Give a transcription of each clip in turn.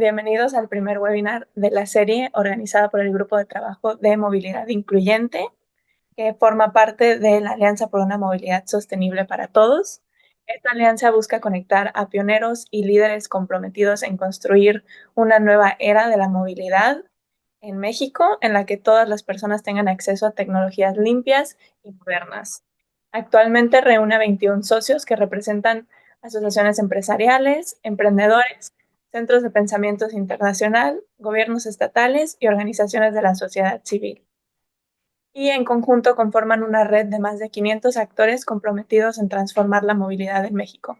bienvenidos al primer webinar de la serie organizada por el Grupo de Trabajo de Movilidad Incluyente, que forma parte de la Alianza por una Movilidad Sostenible para Todos. Esta alianza busca conectar a pioneros y líderes comprometidos en construir una nueva era de la movilidad en México, en la que todas las personas tengan acceso a tecnologías limpias y modernas. Actualmente reúne a 21 socios que representan asociaciones empresariales, emprendedores, centros de pensamiento internacional, gobiernos estatales y organizaciones de la sociedad civil. Y en conjunto conforman una red de más de 500 actores comprometidos en transformar la movilidad en México.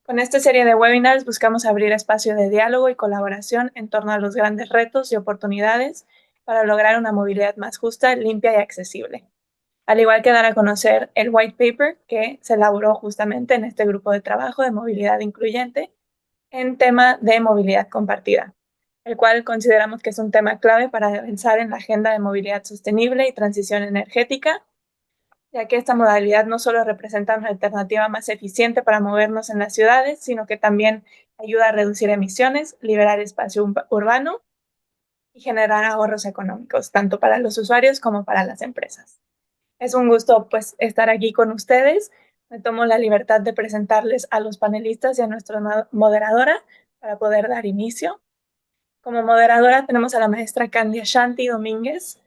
Con esta serie de webinars buscamos abrir espacio de diálogo y colaboración en torno a los grandes retos y oportunidades para lograr una movilidad más justa, limpia y accesible. Al igual que dar a conocer el white paper que se elaboró justamente en este grupo de trabajo de movilidad incluyente en tema de movilidad compartida, el cual consideramos que es un tema clave para avanzar en la agenda de movilidad sostenible y transición energética, ya que esta modalidad no solo representa una alternativa más eficiente para movernos en las ciudades, sino que también ayuda a reducir emisiones, liberar espacio urbano y generar ahorros económicos, tanto para los usuarios como para las empresas. Es un gusto pues estar aquí con ustedes. Me tomo la libertad de presentarles a los panelistas y a nuestra moderadora para poder dar inicio. Como moderadora tenemos a la maestra Candia Shanti Domínguez,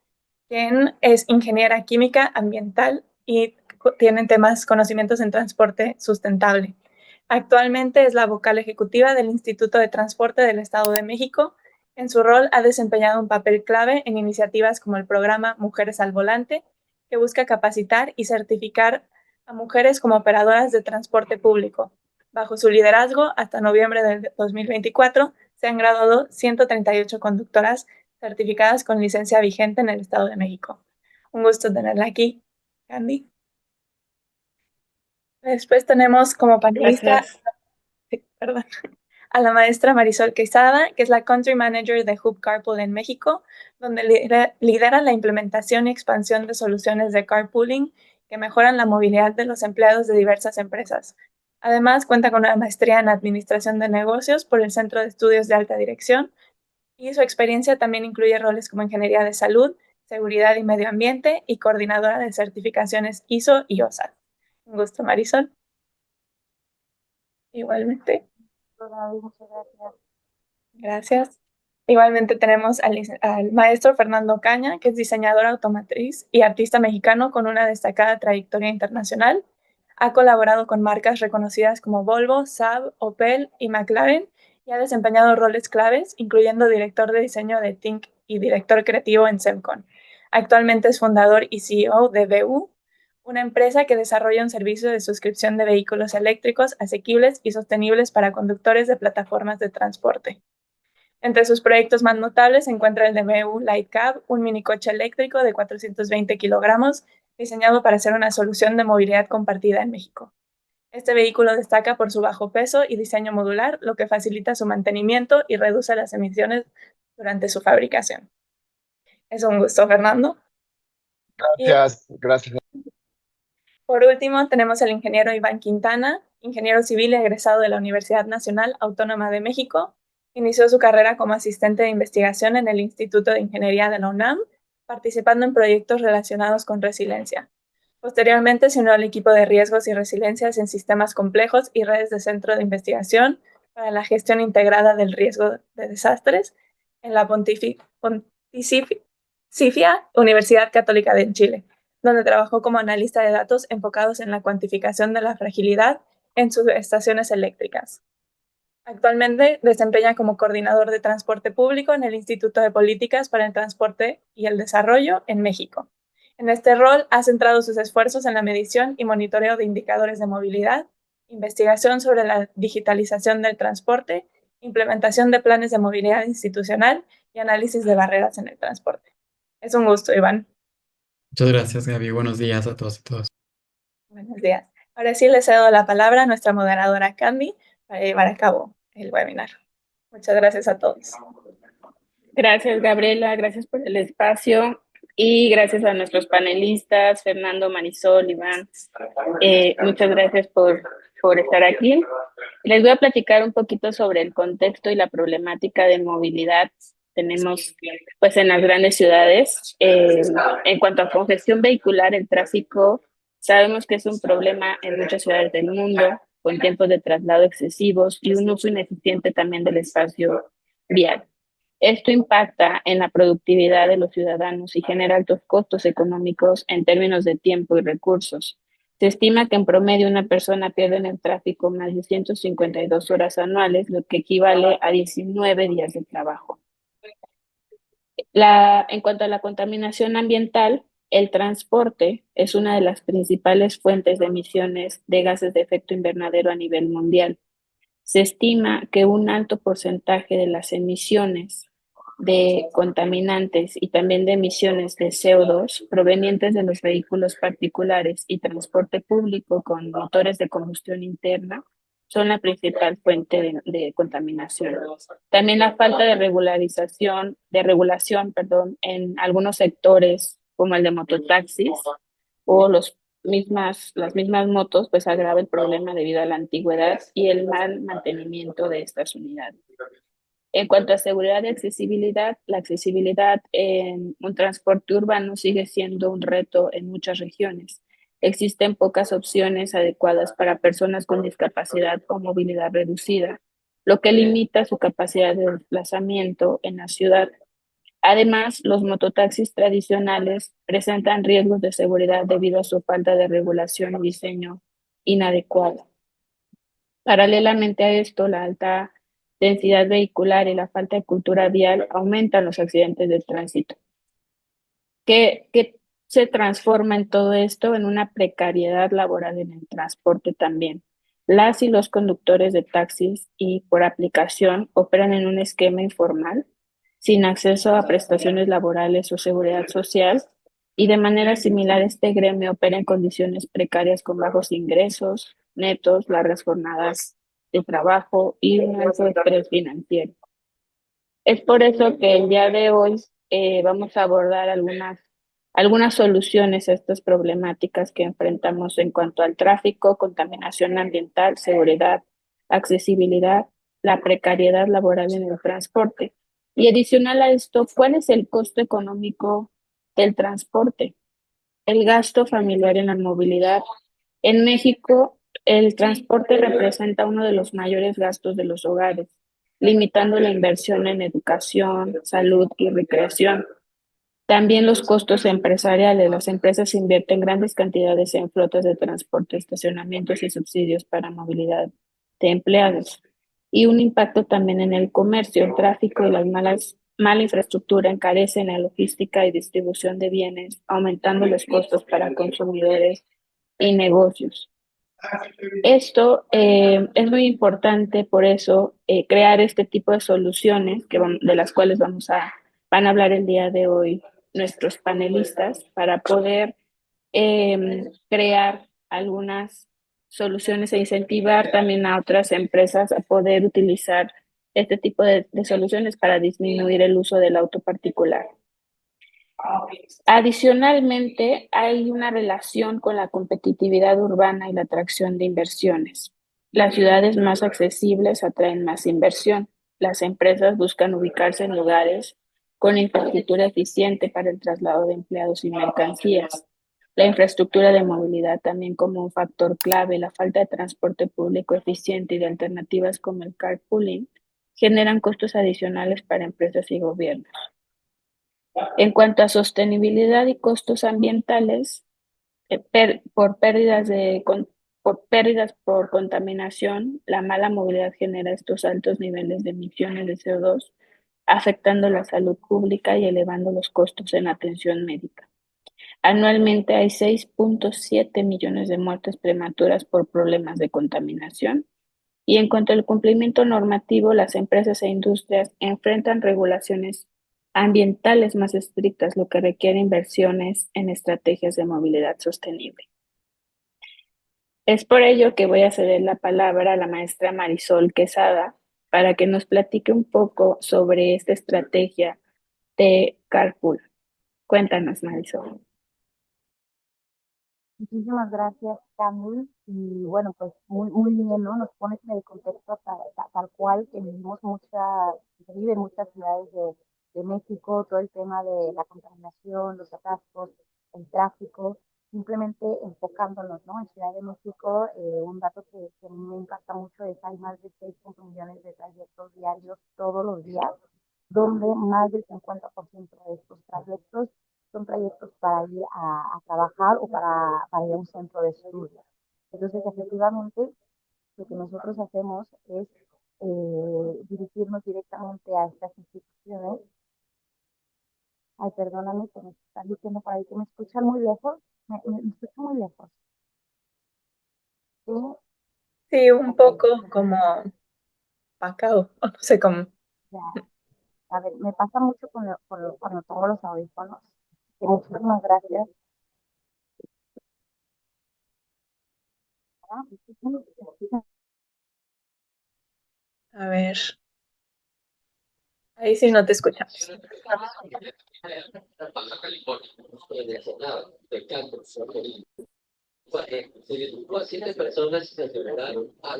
quien es ingeniera química ambiental y tiene conocimientos en transporte sustentable. Actualmente es la vocal ejecutiva del Instituto de Transporte del Estado de México. En su rol ha desempeñado un papel clave en iniciativas como el programa Mujeres al Volante, que busca capacitar y certificar a mujeres como operadoras de transporte público. Bajo su liderazgo, hasta noviembre del 2024, se han graduado 138 conductoras certificadas con licencia vigente en el Estado de México. Un gusto tenerla aquí, Candy. Después tenemos como panelista a la maestra Marisol Quesada, que es la Country Manager de Hub Carpool en México, donde lidera la implementación y expansión de soluciones de carpooling que mejoran la movilidad de los empleados de diversas empresas. Además, cuenta con una maestría en Administración de Negocios por el Centro de Estudios de Alta Dirección, y su experiencia también incluye roles como Ingeniería de Salud, Seguridad y Medio Ambiente y coordinadora de certificaciones ISO y OSAT. Un gusto, Marisol. Igualmente. Gracias. Igualmente tenemos al maestro Fernando Caña, que es diseñador automotriz y artista mexicano con una destacada trayectoria internacional. Ha colaborado con marcas reconocidas como Volvo, Saab, Opel y McLaren y ha desempeñado roles claves, incluyendo director de diseño de Think y director creativo en Semcon. Actualmente es fundador y CEO de VU, una empresa que desarrolla un servicio de suscripción de vehículos eléctricos asequibles y sostenibles para conductores de plataformas de transporte. Entre sus proyectos más notables se encuentra el de BMW Lightcab, un minicoche eléctrico de 420 kilogramos diseñado para ser una solución de movilidad compartida en México. Este vehículo destaca por su bajo peso y diseño modular, lo que facilita su mantenimiento y reduce las emisiones durante su fabricación. Es un gusto, Fernando. Gracias. Por último, tenemos al ingeniero Iván Quintana, ingeniero civil egresado de la Universidad Nacional Autónoma de México. Inició su carrera como asistente de investigación en el Instituto de Ingeniería de la UNAM, participando en proyectos relacionados con resiliencia. Posteriormente se unió al equipo de riesgos y resiliencias en sistemas complejos y redes de centro de investigación para la gestión integrada del riesgo de desastres en la Pontificia Universidad Católica de Chile, donde trabajó como analista de datos enfocados en la cuantificación de la fragilidad en subestaciones eléctricas. Actualmente desempeña como coordinador de transporte público en el Instituto de Políticas para el Transporte y el Desarrollo en México. En este rol ha centrado sus esfuerzos en la medición y monitoreo de indicadores de movilidad, investigación sobre la digitalización del transporte, implementación de planes de movilidad institucional y análisis de barreras en el transporte. Es un gusto, Iván. Muchas gracias, Gaby. Buenos días a todos y todas. Buenos días. Ahora sí le cedo la palabra a nuestra moderadora Candy para llevar a cabo el webinar. Muchas gracias a todos. Gracias, Gabriela. Gracias por el espacio. Y gracias a nuestros panelistas, Fernando, Marisol, Iván. Muchas gracias por estar aquí. Les voy a platicar un poquito sobre el contexto y la problemática de movilidad tenemos pues en las grandes ciudades. En cuanto a congestión vehicular, el tráfico sabemos que es un problema en muchas ciudades del mundo, con tiempos de traslado excesivos y un uso ineficiente también del espacio vial. Esto impacta en la productividad de los ciudadanos y genera altos costos económicos en términos de tiempo y recursos. Se estima que en promedio una persona pierde en el tráfico más de 152 horas anuales, lo que equivale a 19 días de trabajo. En cuanto a la contaminación ambiental, el transporte es una de las principales fuentes de emisiones de gases de efecto invernadero a nivel mundial. Se estima que un alto porcentaje de las emisiones de contaminantes y también de emisiones de CO2 provenientes de los vehículos particulares y transporte público con motores de combustión interna son la principal fuente de contaminación. También la falta de regulación, en algunos sectores como el de mototaxis o las mismas motos, pues agrava el problema debido a la antigüedad y el mal mantenimiento de estas unidades. En cuanto a seguridad y accesibilidad, la accesibilidad en un transporte urbano sigue siendo un reto en muchas regiones. Existen pocas opciones adecuadas para personas con discapacidad o movilidad reducida, lo que limita su capacidad de desplazamiento en la ciudad. Además, los mototaxis tradicionales presentan riesgos de seguridad debido a su falta de regulación y diseño inadecuado. Paralelamente a esto, la alta densidad vehicular y la falta de cultura vial aumentan los accidentes de tránsito. ¿Qué se transforma en todo esto? En una precariedad laboral en el transporte también. Las y los conductores de taxis y por aplicación operan en un esquema informal, sin acceso a prestaciones laborales o seguridad social, y de manera similar este gremio opera en condiciones precarias con bajos ingresos netos, largas jornadas de trabajo y un alto estrés financiero. Es por eso que el día de hoy vamos a abordar algunas soluciones a estas problemáticas que enfrentamos en cuanto al tráfico, contaminación ambiental, seguridad, accesibilidad, la precariedad laboral en el transporte. Y adicional a esto, ¿cuál es el costo económico del transporte? El gasto familiar en la movilidad. En México, el transporte representa uno de los mayores gastos de los hogares, limitando la inversión en educación, salud y recreación. También los costos empresariales. Las empresas invierten grandes cantidades en flotas de transporte, estacionamientos y subsidios para movilidad de empleados. Y un impacto también en el comercio, el tráfico y mala infraestructura encarecen la logística y distribución de bienes, aumentando los costos para consumidores y negocios. Esto es muy importante, por eso, crear este tipo de soluciones de las cuales van a hablar el día de hoy nuestros panelistas para poder crear algunas soluciones e incentivar también a otras empresas a poder utilizar este tipo de soluciones para disminuir el uso del auto particular. Adicionalmente, hay una relación con la competitividad urbana y la atracción de inversiones. Las ciudades más accesibles atraen más inversión. Las empresas buscan ubicarse en lugares con infraestructura eficiente para el traslado de empleados y mercancías. La infraestructura de movilidad también como un factor clave, la falta de transporte público eficiente y de alternativas como el carpooling generan costos adicionales para empresas y gobiernos. En cuanto a sostenibilidad y costos ambientales, por pérdidas por contaminación, la mala movilidad genera estos altos niveles de emisiones de CO2, afectando la salud pública y elevando los costos en atención médica. Anualmente hay 6.7 millones de muertes prematuras por problemas de contaminación. Y en cuanto al cumplimiento normativo, las empresas e industrias enfrentan regulaciones ambientales más estrictas, lo que requiere inversiones en estrategias de movilidad sostenible. Es por ello que voy a ceder la palabra a la maestra Marisol Quesada para que nos platique un poco sobre esta estrategia de carpool. Cuéntanos, Marisol. Muchísimas gracias, Cami. Y bueno, pues muy bien, ¿no? Nos pones en el contexto tal cual que se vive en muchas ciudades de México, todo el tema de la contaminación, los atascos, el tráfico, simplemente enfocándonos, ¿no? En Ciudad de México, un dato que a mí me impacta mucho es que hay más de 6 millones de trayectos diarios todos los días, donde más del 50% de estos trayectos son trayectos para ir a trabajar o para ir a un centro de estudio. Entonces, efectivamente, lo que nosotros hacemos es dirigirnos directamente a estas instituciones. Ay, perdóname, que me están diciendo por ahí que me escuchan muy lejos. Me escuchan muy lejos. ¿Sí? Sí, un Ok, poco como Pacao, o no sé cómo. ya. A ver, me pasa mucho cuando pongo los audífonos. Muchísimas gracias. ¿Ah? A ver, ahí sí no te escuchamos.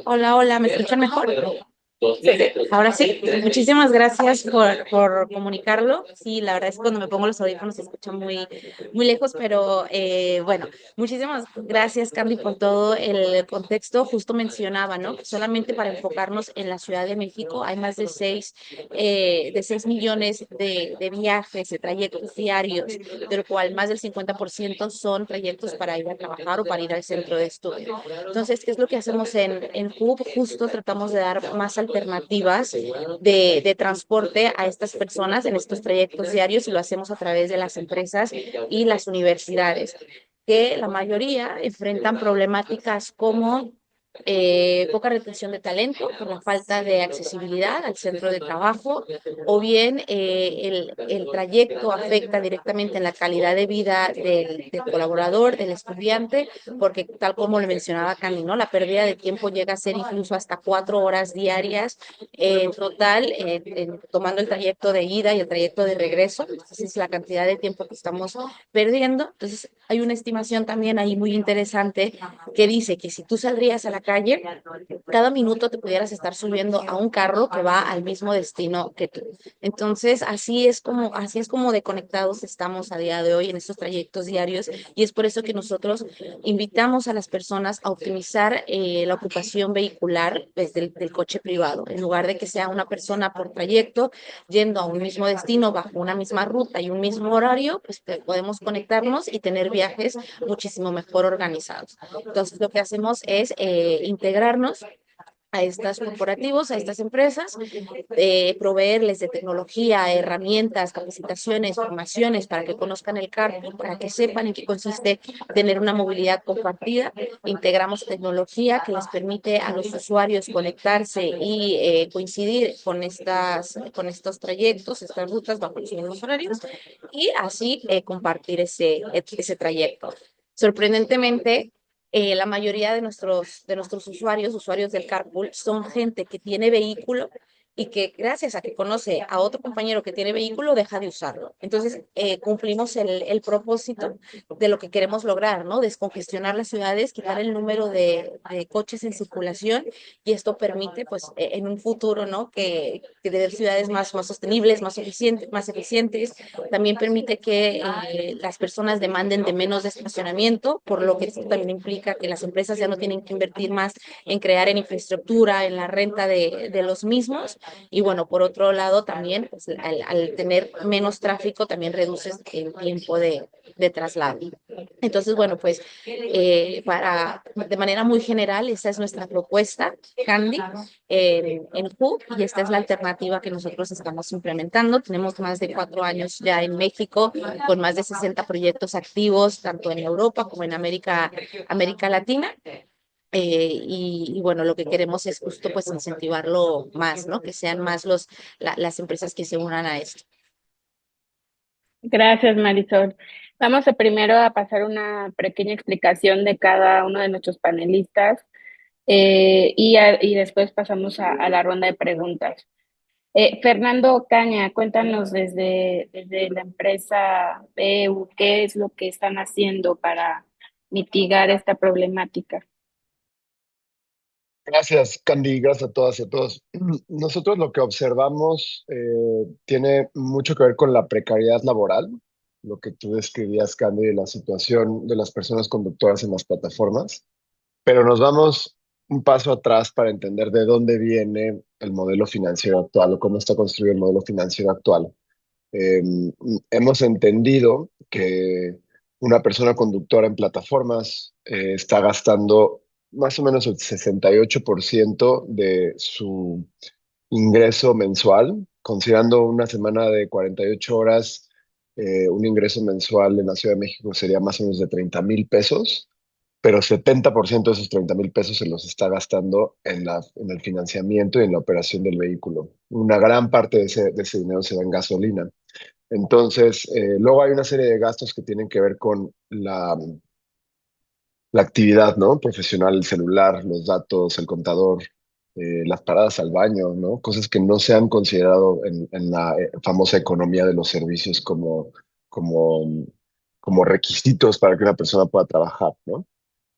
Hola, hola, ¿me escuchan mejor? Sí. Ahora sí, muchísimas gracias por comunicarlo. Sí, la verdad es que cuando me pongo los audífonos se escucha muy lejos, pero bueno, muchísimas gracias, Candy, por todo el contexto. Justo mencionaba, ¿no? Que solamente para enfocarnos en la Ciudad de México hay más de 6 millones de viajes, de trayectos diarios, del cual más del 50% son trayectos para ir a trabajar o para ir al centro de estudio. Entonces, ¿qué es lo que hacemos en Hub? Justo tratamos de dar más alternativas de transporte a estas personas en estos trayectos diarios y lo hacemos a través de las empresas y las universidades, que la mayoría enfrentan problemáticas como poca retención de talento por la falta de accesibilidad al centro de trabajo, o bien el trayecto afecta directamente en la calidad de vida del colaborador, del estudiante, porque tal como lo mencionaba Candy, ¿no? La pérdida de tiempo llega a ser incluso hasta 4 horas diarias en total, tomando el trayecto de ida y el trayecto de regreso. Entonces, es la cantidad de tiempo que estamos perdiendo. Entonces, hay una estimación también ahí muy interesante que dice que si tú saldrías a la calle, cada minuto te pudieras estar subiendo a un carro que va al mismo destino que tú. Entonces, así es como de conectados estamos a día de hoy en estos trayectos diarios, y es por eso que nosotros invitamos a las personas a optimizar la ocupación vehicular desde del coche privado, en lugar de que sea una persona por trayecto yendo a un mismo destino bajo una misma ruta y un mismo horario, pues podemos conectarnos y tener viajes muchísimo mejor organizados. Entonces, lo que hacemos es integrarnos a estos corporativos, a estas empresas, proveerles de tecnología, herramientas, capacitaciones, formaciones para que conozcan el cargo, para que sepan en qué consiste tener una movilidad compartida. Integramos tecnología que les permite a los usuarios conectarse y coincidir con estos trayectos, estas rutas bajo los mismos horarios, y así compartir ese trayecto. Sorprendentemente, la mayoría de nuestros usuarios del carpool, son gente que tiene vehículo y que gracias a que conoce a otro compañero que tiene vehículo, deja de usarlo. Entonces, cumplimos el propósito de lo que queremos lograr, ¿no? Descongestionar las ciudades, quitar el número de coches en circulación, y esto permite, pues, en un futuro, ¿no? Que tener ciudades más sostenibles, más eficientes. También permite que las personas demanden de menos estacionamiento, por lo que esto también implica que las empresas ya no tienen que invertir más en crear en infraestructura, en la renta de los mismos. Y bueno, por otro lado, también pues, al tener menos tráfico, también reduces el tiempo de traslado. Entonces, bueno, pues de manera muy general, esta es nuestra propuesta, Candy, en Hub, y esta es la alternativa que nosotros estamos implementando. Tenemos más de 4 años ya en México, con más de 60 proyectos activos, tanto en Europa como en América Latina. Y bueno, lo que queremos es justo pues incentivarlo más, ¿no? Que sean más las empresas que se unan a esto. Gracias, Marisol. Vamos primero a pasar una pequeña explicación de cada uno de nuestros panelistas y después pasamos a la ronda de preguntas. Fernando Caña, cuéntanos desde la empresa BEU, ¿qué es lo que están haciendo para mitigar esta problemática? Gracias, Candy, gracias a todas y a todos. Nosotros lo que observamos tiene mucho que ver con la precariedad laboral, lo que tú describías, Candy, de la situación de las personas conductoras en las plataformas, pero nos vamos un paso atrás para entender de dónde viene el modelo financiero actual o cómo está construido el modelo financiero actual. Eh, Hemos entendido que una persona conductora en plataformas está gastando más o menos el 68% de su ingreso mensual, considerando una semana de 48 horas, un ingreso mensual en la Ciudad de México sería más o menos de 30,000 pesos, pero 70% de esos 30,000 pesos se los está gastando en el financiamiento y en la operación del vehículo. Una gran parte de ese dinero se va en gasolina. Entonces, luego hay una serie de gastos que tienen que ver con la actividad, ¿no? Profesional, el celular, los datos, el contador, las paradas al baño, ¿no? Cosas que no se han considerado en la famosa economía de los servicios como, como requisitos para que una persona pueda trabajar, ¿no?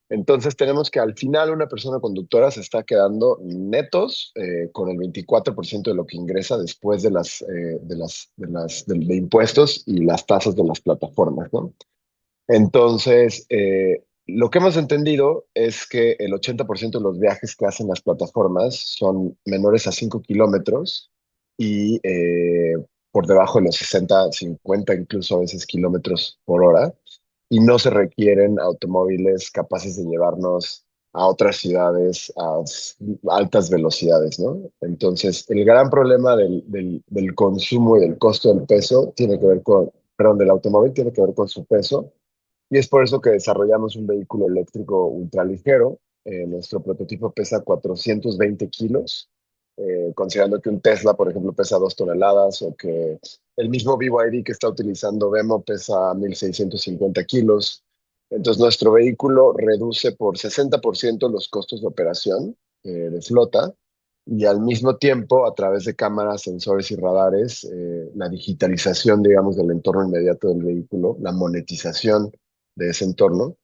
Entonces tenemos que al final una persona conductora se está quedando netos con el 24% de lo que ingresa después de impuestos y las tasas de las plataformas, ¿no? Entonces, lo que hemos entendido es que el 80% de los viajes que hacen las plataformas son menores a 5 kilómetros y por debajo de los 60, 50, incluso a veces kilómetros por hora, y no se requieren automóviles capaces de llevarnos a otras ciudades a altas velocidades, ¿no? Entonces, el gran problema del consumo y del costo del peso tiene que ver con, perdón, del automóvil tiene que ver con su peso, y es por eso que desarrollamos un vehículo eléctrico ultraligero. Nuestro prototipo pesa 420 kilos, considerando que un Tesla, por ejemplo, pesa 2 toneladas, o que el mismo BYD que está utilizando Wemo pesa 1,650 kilos. Entonces, nuestro vehículo reduce por 60% los costos de operación de flota, y al mismo tiempo, a través de cámaras, sensores y radares, la digitalización, digamos, del entorno inmediato del vehículo, la monetización de ese entorno,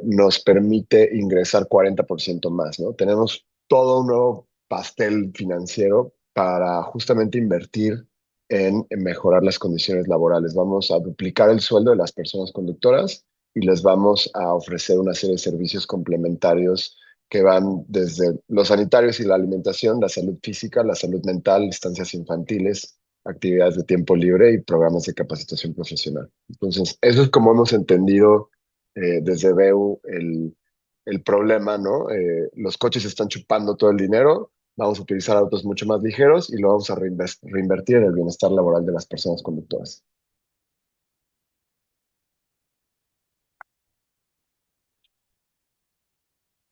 nos permite ingresar 40% más, ¿no? Tenemos todo un nuevo pastel financiero para justamente invertir en mejorar las condiciones laborales. Vamos a duplicar el sueldo de las personas conductoras y les vamos a ofrecer una serie de servicios complementarios que van desde los sanitarios y la alimentación, la salud física, la salud mental, estancias infantiles, actividades de tiempo libre y programas de capacitación profesional. Entonces, eso es como hemos entendido desde BEU el problema, ¿no? Los coches están chupando todo el dinero, vamos a utilizar autos mucho más ligeros y lo vamos a reinvertir en el bienestar laboral de las personas conductoras.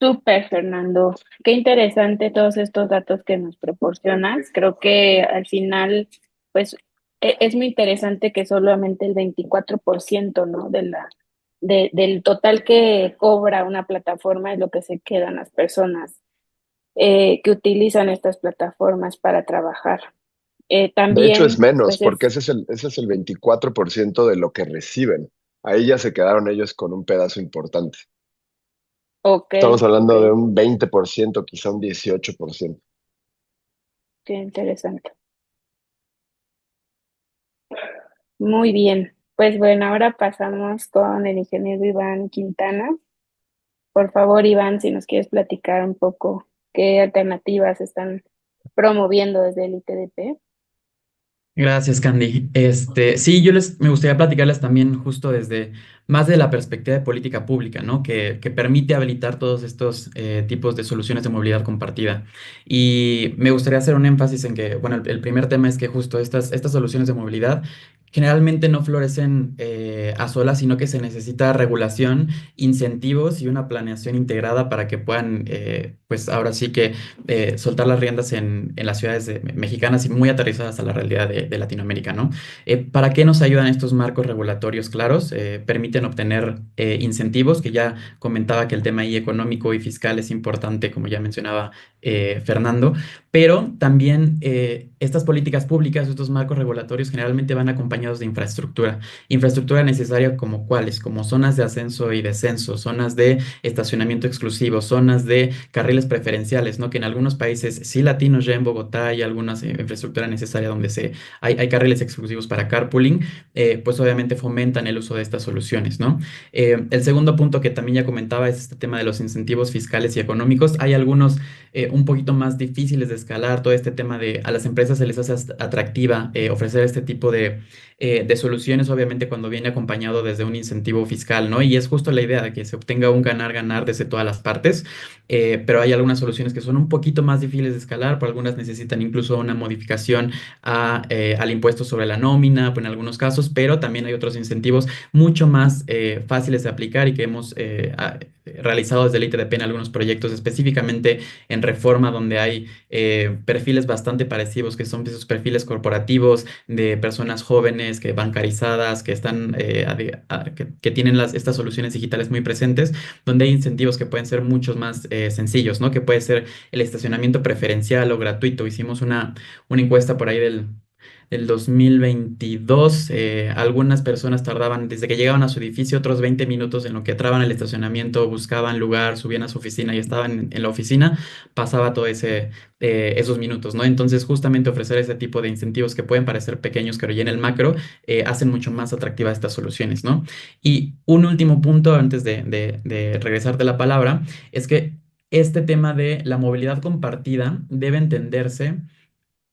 Súper, Fernando. Qué interesante todos estos datos que nos proporcionas. Creo que al final, pues, es muy interesante que solamente el 24%, ¿no? Del total que cobra una plataforma es lo que se quedan las personas que utilizan estas plataformas para trabajar. De hecho, es También, menos, pues porque es, ese es el 24% de lo que reciben. Ahí ya se quedaron ellos con un pedazo importante. ok, Estamos ok, hablando de un 20%, quizá un 18%. qué interesante. Muy bien. Pues bueno, ahora pasamos con el ingeniero Iván Quintana. Por favor, Iván, si nos quieres platicar un poco qué alternativas están promoviendo desde el ITDP. Gracias, Candy. Sí, me gustaría platicarles también justo desde más de la perspectiva de política pública, ¿no? Que permite habilitar todos estos tipos de soluciones de movilidad compartida. Y me gustaría hacer un énfasis en que, bueno, el primer tema es que justo estas soluciones de movilidad generalmente no florecen a solas, sino que se necesita regulación, incentivos y una planeación integrada para que puedan, pues ahora sí que soltar las riendas en las ciudades mexicanas y muy aterrizadas a la realidad de Latinoamérica, ¿no? ¿Para qué nos ayudan estos marcos regulatorios claros? Permiten obtener incentivos, que ya comentaba que el tema ahí económico y fiscal es importante, como ya mencionaba Fernando, pero también estas políticas públicas, estos marcos regulatorios generalmente van acompañados de infraestructura. Infraestructura necesaria como cuáles, como zonas de ascenso y descenso, zonas de estacionamiento exclusivo, zonas de carriles preferenciales, ¿no? Que en algunos países, sí latinos, ya en Bogotá hay algunas infraestructura necesaria donde hay carriles exclusivos para carpooling, pues obviamente fomentan el uso de estas soluciones, ¿no? El segundo punto que también ya comentaba es este tema de los incentivos fiscales y económicos. Hay algunos un poquito más difíciles de escalar, todo este tema de a las empresas se les hace atractiva ofrecer este tipo de soluciones, obviamente cuando viene acompañado desde un incentivo fiscal, ¿no? Y es justo la idea de que se obtenga un ganar-ganar desde todas las partes, pero hay algunas soluciones que son un poquito más difíciles de escalar, por algunas necesitan incluso una modificación al impuesto sobre la nómina, pues en algunos casos, pero también hay otros incentivos mucho más fáciles de aplicar y que hemos realizado desde el ITDP en algunos proyectos, específicamente en Reforma, donde hay perfiles bastante parecidos, que son esos perfiles corporativos de personas jóvenes, que bancarizadas, que están, que tienen estas soluciones digitales muy presentes, donde hay incentivos que pueden ser muchos más sencillos, ¿no? Que puede ser el estacionamiento preferencial o gratuito. Hicimos una encuesta por ahí del 2022, algunas personas tardaban desde que llegaban a su edificio otros 20 minutos en lo que entraban al estacionamiento, buscaban lugar, subían a su oficina y estaban en la oficina, pasaba todo esos minutos, ¿no? Entonces, justamente ofrecer ese tipo de incentivos que pueden parecer pequeños, pero ya en el macro hacen mucho más atractivas estas soluciones, ¿no? Y un último punto antes de regresarte la palabra es que este tema de la movilidad compartida debe entenderse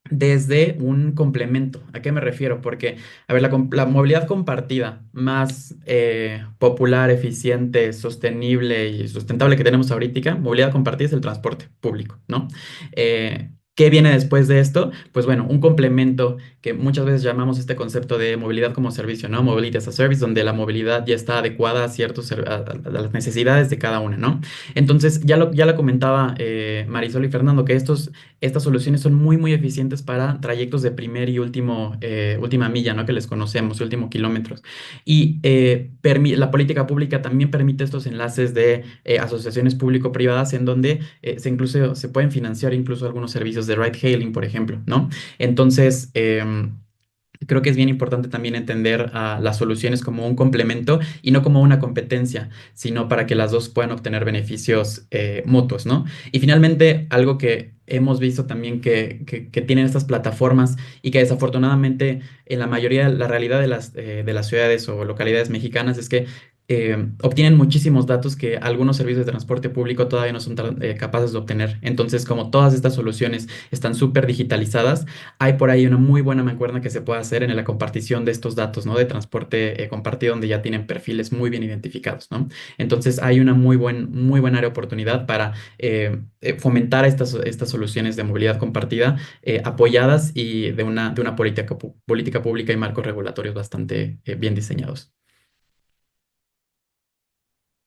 desde un complemento. ¿A qué me refiero? Porque, a ver, la movilidad compartida más popular, eficiente, sostenible y sustentable que tenemos ahorita, movilidad compartida es el transporte público, ¿no? ¿Qué viene después de esto? Pues bueno, un complemento que muchas veces llamamos este concepto de movilidad como servicio, ¿no? Mobility as a service, donde la movilidad ya está adecuada a a las necesidades de cada una, ¿no? Entonces, ya lo comentaba Marisol y Fernando, que estas soluciones son muy eficientes para trayectos de primer y última milla, ¿no? Que les conocemos, último kilómetros. Y la política pública también permite estos enlaces de asociaciones público-privadas en donde incluso se pueden financiar incluso algunos servicios de ride hailing, por ejemplo, ¿no? Entonces, creo que es bien importante también entender a las soluciones como un complemento y no como una competencia, sino para que las dos puedan obtener beneficios mutuos, ¿no? Y finalmente, algo que hemos visto también que tienen estas plataformas y que desafortunadamente en la mayoría, la realidad de las ciudades o localidades mexicanas es que obtienen muchísimos datos que algunos servicios de transporte público todavía no son capaces de obtener. Entonces, como todas estas soluciones están súper digitalizadas, hay por ahí una muy buena mancuerna que se puede hacer en la compartición de estos datos, ¿no? De transporte compartido, donde ya tienen perfiles muy bien identificados, ¿no? Entonces hay una muy buena área de oportunidad para fomentar estas soluciones de movilidad compartida apoyadas y de una política pública y marcos regulatorios bastante bien diseñados.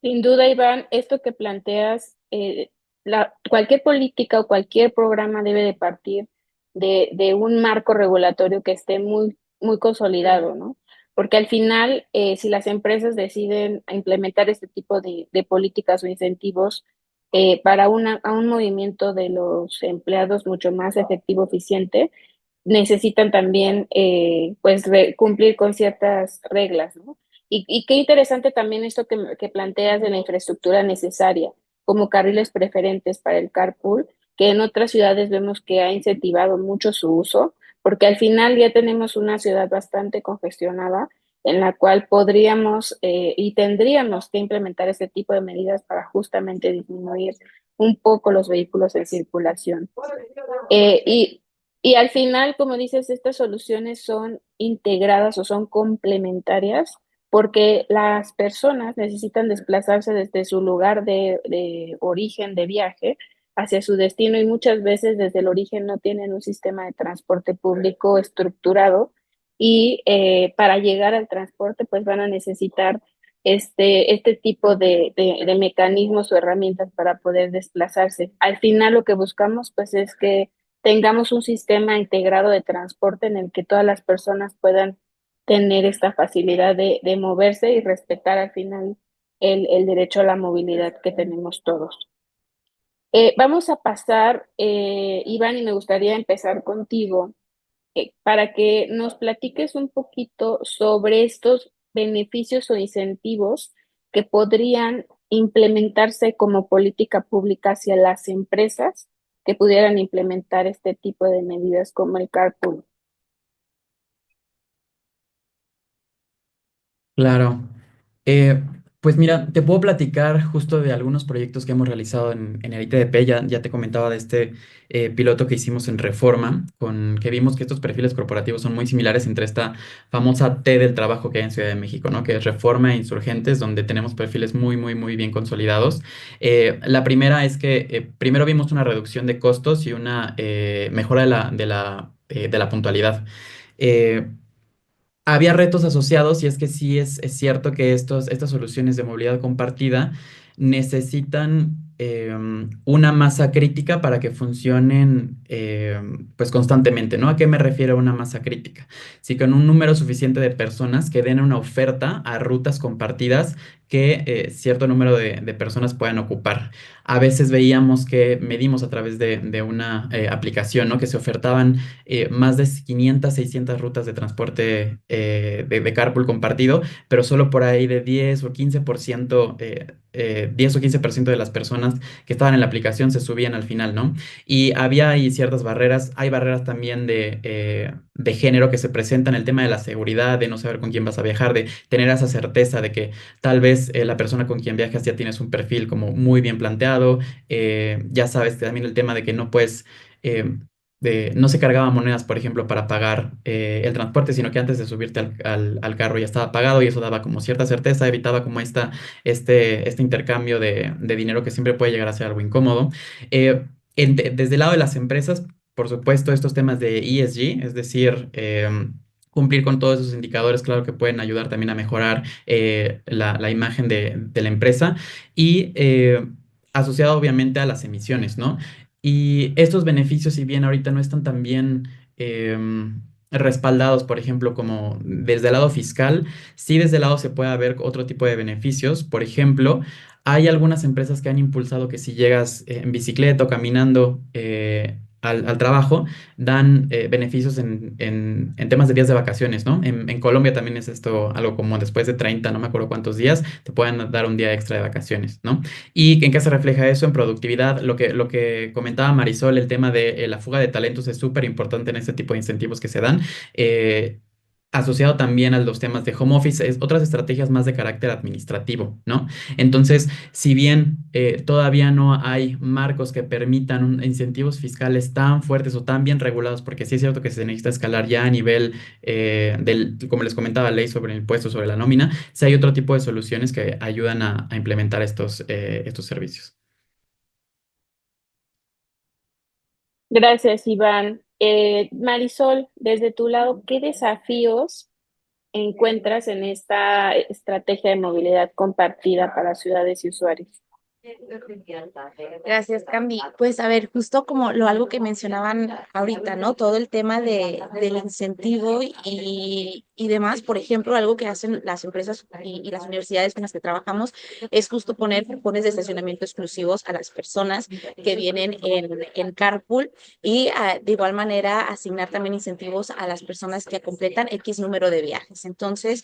Sin duda, Iván, esto que planteas, cualquier política o cualquier programa debe de partir de un marco regulatorio que esté muy consolidado, ¿no? Porque al final, si las empresas deciden implementar este tipo de políticas o incentivos para a un movimiento de los empleados mucho más efectivo, eficiente, necesitan también pues cumplir con ciertas reglas, ¿no? Y qué interesante también esto que planteas de la infraestructura necesaria, como carriles preferentes para el carpool, que en otras ciudades vemos que ha incentivado mucho su uso, porque al final ya tenemos una ciudad bastante congestionada en la cual podríamos y tendríamos que implementar este tipo de medidas para justamente disminuir un poco los vehículos en circulación. Eh, y, y al final, como dices, estas soluciones son integradas o son complementarias porque las personas necesitan desplazarse desde su lugar de origen de viaje hacia su destino y muchas veces desde el origen no tienen un sistema de transporte público estructurado y para llegar al transporte pues van a necesitar este tipo de mecanismos o herramientas para poder desplazarse. Al final lo que buscamos pues es que tengamos un sistema integrado de transporte en el que todas las personas puedan tener esta facilidad de moverse y respetar al final el derecho a la movilidad que tenemos todos. Vamos a pasar, Iván, y me gustaría empezar contigo para que nos platiques un poquito sobre estos beneficios o incentivos que podrían implementarse como política pública hacia las empresas que pudieran implementar este tipo de medidas como el carpool. Claro. Eh, pues mira, te puedo platicar justo de algunos proyectos que hemos realizado en el ITDP. Ya te comentaba de este piloto que hicimos en Reforma, con que vimos que estos perfiles corporativos son muy similares entre esta famosa T del trabajo que hay en Ciudad de México, ¿no? Que es Reforma e Insurgentes, donde tenemos perfiles muy bien consolidados. La primera es que primero vimos una reducción de costos y una mejora de la puntualidad. Eh, Había retos asociados y es que sí es cierto que estas soluciones de movilidad compartida necesitan una masa crítica para que funcionen pues constantemente, ¿no? ¿A qué me refiero a una masa crítica? Sí, con un número suficiente de personas que den una oferta a rutas compartidas que cierto número de personas puedan ocupar. A veces veíamos que medimos a través de una aplicación, ¿no? Que se ofertaban más de 500, 600 rutas de transporte de carpool compartido, pero solo por ahí de 10 o 15%, 10 o 15% de las personas que estaban en la aplicación se subían al final, ¿no? Y había ahí ciertas barreras, hay barreras también de género que se presentan, el tema de la seguridad, de no saber con quién vas a viajar, de tener esa certeza de que tal vez la persona con quien viajas ya tienes un perfil como muy bien planteado, ya sabes también el tema de que no puedes... no se cargaban monedas, por ejemplo, para pagar el transporte, sino que antes de subirte al carro ya estaba pagado y eso daba como cierta certeza, evitaba como este intercambio de dinero que siempre puede llegar a ser algo incómodo. Desde el lado de las empresas, por supuesto, estos temas de ESG, es decir, cumplir con todos esos indicadores, claro que pueden ayudar también a mejorar la imagen de la empresa y asociado obviamente a las emisiones, ¿no? Y estos beneficios, si bien ahorita no están tan bien respaldados, por ejemplo, como desde el lado fiscal, sí desde el lado se puede ver otro tipo de beneficios. Por ejemplo, hay algunas empresas que han impulsado que si llegas en bicicleta o caminando al trabajo, dan beneficios en temas de días de vacaciones, ¿no? En Colombia también es esto algo como después de 30, no me acuerdo cuántos días, te pueden dar un día extra de vacaciones, ¿no? ¿Y en qué se refleja eso? En productividad. Lo que comentaba Marisol, el tema de la fuga de talentos es súper importante en este tipo de incentivos que se dan. eh, Asociado también a los temas de home office, es otras estrategias más de carácter administrativo, ¿no? Entonces, si bien todavía no hay marcos que permitan incentivos fiscales tan fuertes o tan bien regulados, porque sí es cierto que se necesita escalar ya a nivel como les comentaba, ley sobre el impuesto sobre la nómina, si hay otro tipo de soluciones que ayudan a implementar estos servicios. Gracias, Iván. Marisol, desde tu lado, ¿qué desafíos encuentras en esta estrategia de movilidad compartida para ciudades y usuarios? Gracias, Candy. Pues a ver, justo como algo que mencionaban ahorita, ¿no? Todo el tema del incentivo y demás, por ejemplo, algo que hacen las empresas y las universidades con las que trabajamos es justo poner cupones de estacionamiento exclusivos a las personas que vienen en carpool y de igual manera asignar también incentivos a las personas que completan X número de viajes. Entonces,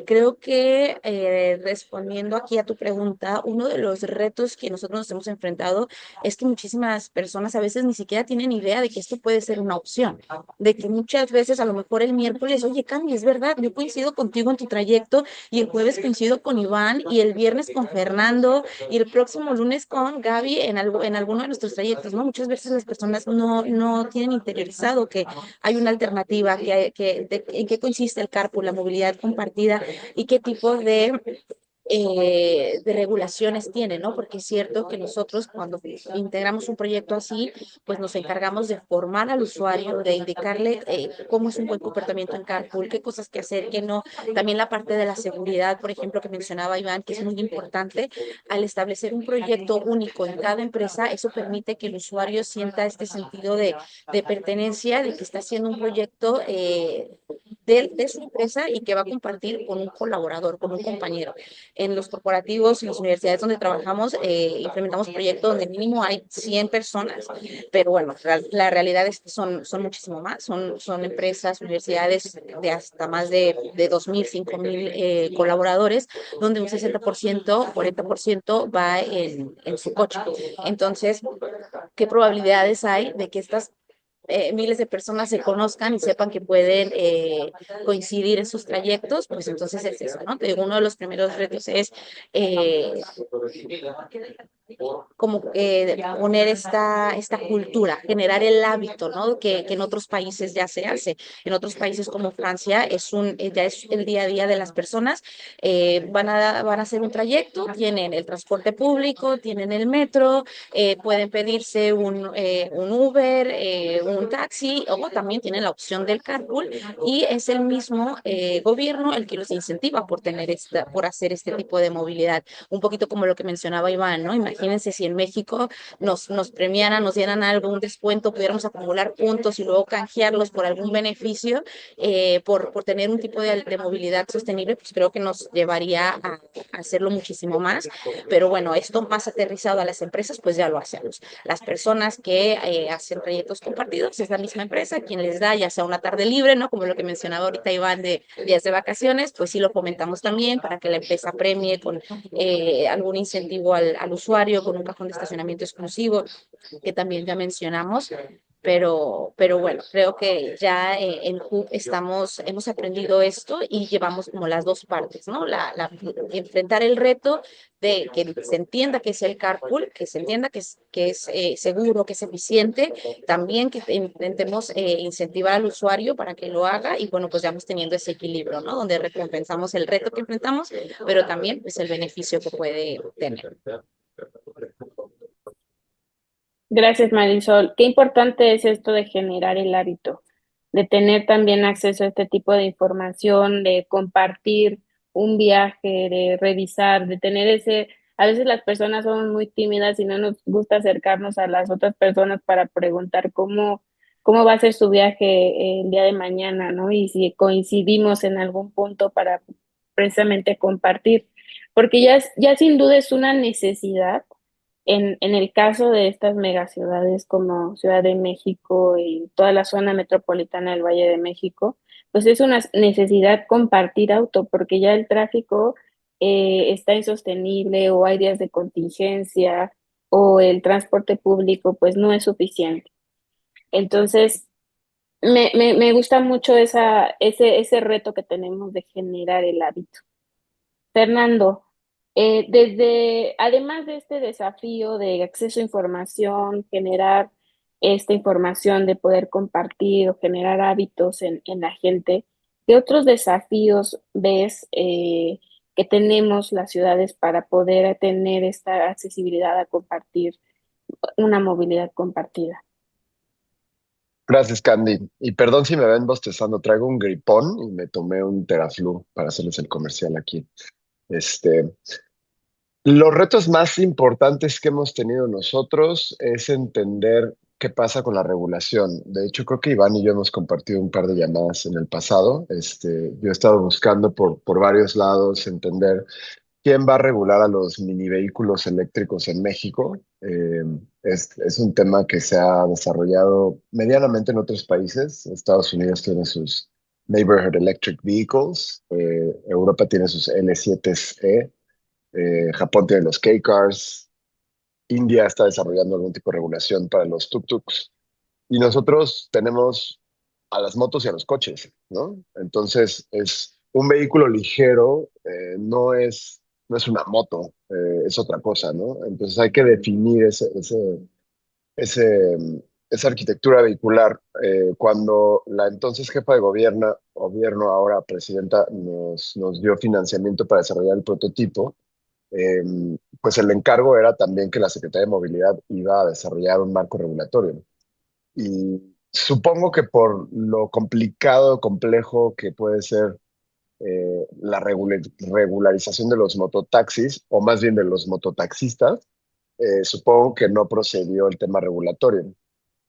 creo que respondiendo aquí a tu pregunta, uno de los retos que nosotros nos hemos enfrentado es que muchísimas personas a veces ni siquiera tienen idea de que esto puede ser una opción, de que muchas veces a lo mejor el miércoles, oye, Cami, es verdad, yo coincido contigo en tu trayecto y el jueves coincido con Iván y el viernes con Fernando y el próximo lunes con Gaby en alguno de nuestros trayectos, ¿no? Muchas veces las personas no tienen interiorizado que hay una alternativa, en qué consiste el carpool, la movilidad compartida y qué tipo de regulaciones tiene, ¿no? Porque es cierto que nosotros cuando integramos un proyecto así, pues nos encargamos de formar al usuario, de indicarle cómo es un buen comportamiento en carpool, qué cosas que hacer, qué no. También la parte de la seguridad, por ejemplo, que mencionaba Iván, que es muy importante. Al establecer un proyecto único en cada empresa, eso permite que el usuario sienta este sentido de pertenencia, de que está haciendo un proyecto de su empresa y que va a compartir con un colaborador, con un compañero. En los corporativos y las universidades donde trabajamos, implementamos proyectos donde mínimo hay 100 personas, pero bueno, la realidad es que son muchísimo más, son empresas, universidades de hasta más de 2,000, 5,000 colaboradores, donde un 60%, 40% va en su coche. Entonces, ¿qué probabilidades hay de que estas miles de personas se conozcan y sepan que pueden coincidir en sus trayectos? Pues entonces es eso, ¿no? Te digo, uno de los primeros retos es como poner esta cultura, generar el hábito, ¿no? Que en otros países ya se hace. En otros países como Francia ya es el día a día de las personas. Van a hacer un trayecto, tienen el transporte público, tienen el metro, pueden pedirse un Uber, un taxi, o también tienen la opción del carpool, y es el mismo gobierno el que los incentiva por hacer este tipo de movilidad. Un poquito como lo que mencionaba Iván, ¿no? Imagínense si en México nos premiaran, nos dieran algo, un descuento, pudiéramos acumular puntos y luego canjearlos por algún beneficio, por tener un tipo de movilidad sostenible, pues creo que nos llevaría a hacerlo muchísimo más. Pero bueno, esto más aterrizado a las empresas, pues ya lo hacemos. Las personas que hacen trayectos compartidos es la misma empresa quien les da ya sea una tarde libre, ¿no? Como lo que mencionaba ahorita Iván de días de vacaciones, pues sí lo fomentamos también para que la empresa premie con algún incentivo al usuario, con un cajón de estacionamiento exclusivo, que también ya mencionamos. Pero bueno, creo que ya en HUB hemos aprendido esto y llevamos como las dos partes, ¿no? Enfrentar el reto de que se entienda que es el carpool, que se entienda que es seguro, que es eficiente, también que intentemos incentivar al usuario para que lo haga, y bueno, pues ya vamos teniendo ese equilibrio, ¿no? Donde recompensamos el reto que enfrentamos, pero también pues el beneficio que puede tener. Gracias, Marisol. Qué importante es esto de generar el hábito, de tener también acceso a este tipo de información, de compartir un viaje, de revisar, de tener a veces las personas son muy tímidas y no nos gusta acercarnos a las otras personas para preguntar cómo va a ser su viaje el día de mañana, ¿no? Y si coincidimos en algún punto para precisamente compartir, porque ya sin duda es una necesidad en el caso de estas megaciudades como Ciudad de México y toda la zona metropolitana del Valle de México, pues es una necesidad compartir auto, porque ya el tráfico está insostenible, o hay días de contingencia, o el transporte público pues no es suficiente. Entonces, me gusta mucho ese reto que tenemos de generar el hábito. Fernando, además de este desafío de acceso a información, generar esta información, de poder compartir o generar hábitos en la gente, ¿qué otros desafíos ves que tenemos las ciudades para poder tener esta accesibilidad a compartir una movilidad compartida? Gracias, Candy. Y perdón si me ven bostezando, traigo un gripón y me tomé un Teraflu para hacerles el comercial aquí. Este, los retos más importantes que hemos tenido nosotros es entender qué pasa con la regulación. De hecho, creo que Iván y yo hemos compartido un par de llamadas en el pasado. Yo he estado buscando por varios lados entender quién va a regular a los mini vehículos eléctricos en México. Es un tema que se ha desarrollado medianamente en otros países. Estados Unidos tiene sus Neighborhood Electric Vehicles, Europa tiene sus L7e, Japón tiene los K-Cars, India está desarrollando algún tipo de regulación para los tuk-tuks, y nosotros tenemos a las motos y a los coches, ¿no? Entonces, es un vehículo ligero, no es una moto, es otra cosa, ¿no? Entonces hay que definir ese, esa arquitectura vehicular. Cuando la entonces jefa de gobierno, ahora presidenta, nos dio financiamiento para desarrollar el prototipo, eh, pues el encargo era también que la Secretaría de Movilidad iba a desarrollar un marco regulatorio. Y supongo que por lo complicado, complejo que puede ser la regularización de los mototaxis, o más bien de los mototaxistas, supongo que no procedió el tema regulatorio.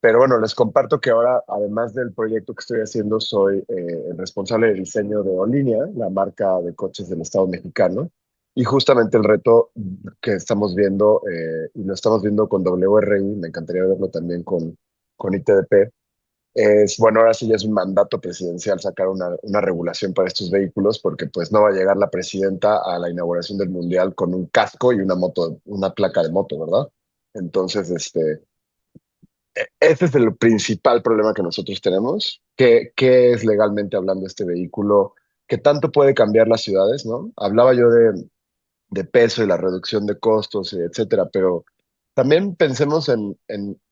Pero bueno, les comparto que ahora, además del proyecto que estoy haciendo, soy el responsable de diseño de Olinia, la marca de coches del Estado mexicano. Y justamente el reto que estamos viendo, y lo estamos viendo con WRI, me encantaría verlo también con ITDP, es, bueno, ahora sí ya es un mandato presidencial sacar una regulación para estos vehículos, porque pues no va a llegar la presidenta a la inauguración del Mundial con un casco y una moto, una placa de moto, ¿verdad? Entonces, ese es el principal problema que nosotros tenemos. ¿Qué es legalmente hablando este vehículo? ¿Qué tanto puede cambiar las ciudades, no? Hablaba yo de peso y la reducción de costos, etcétera, pero también pensemos en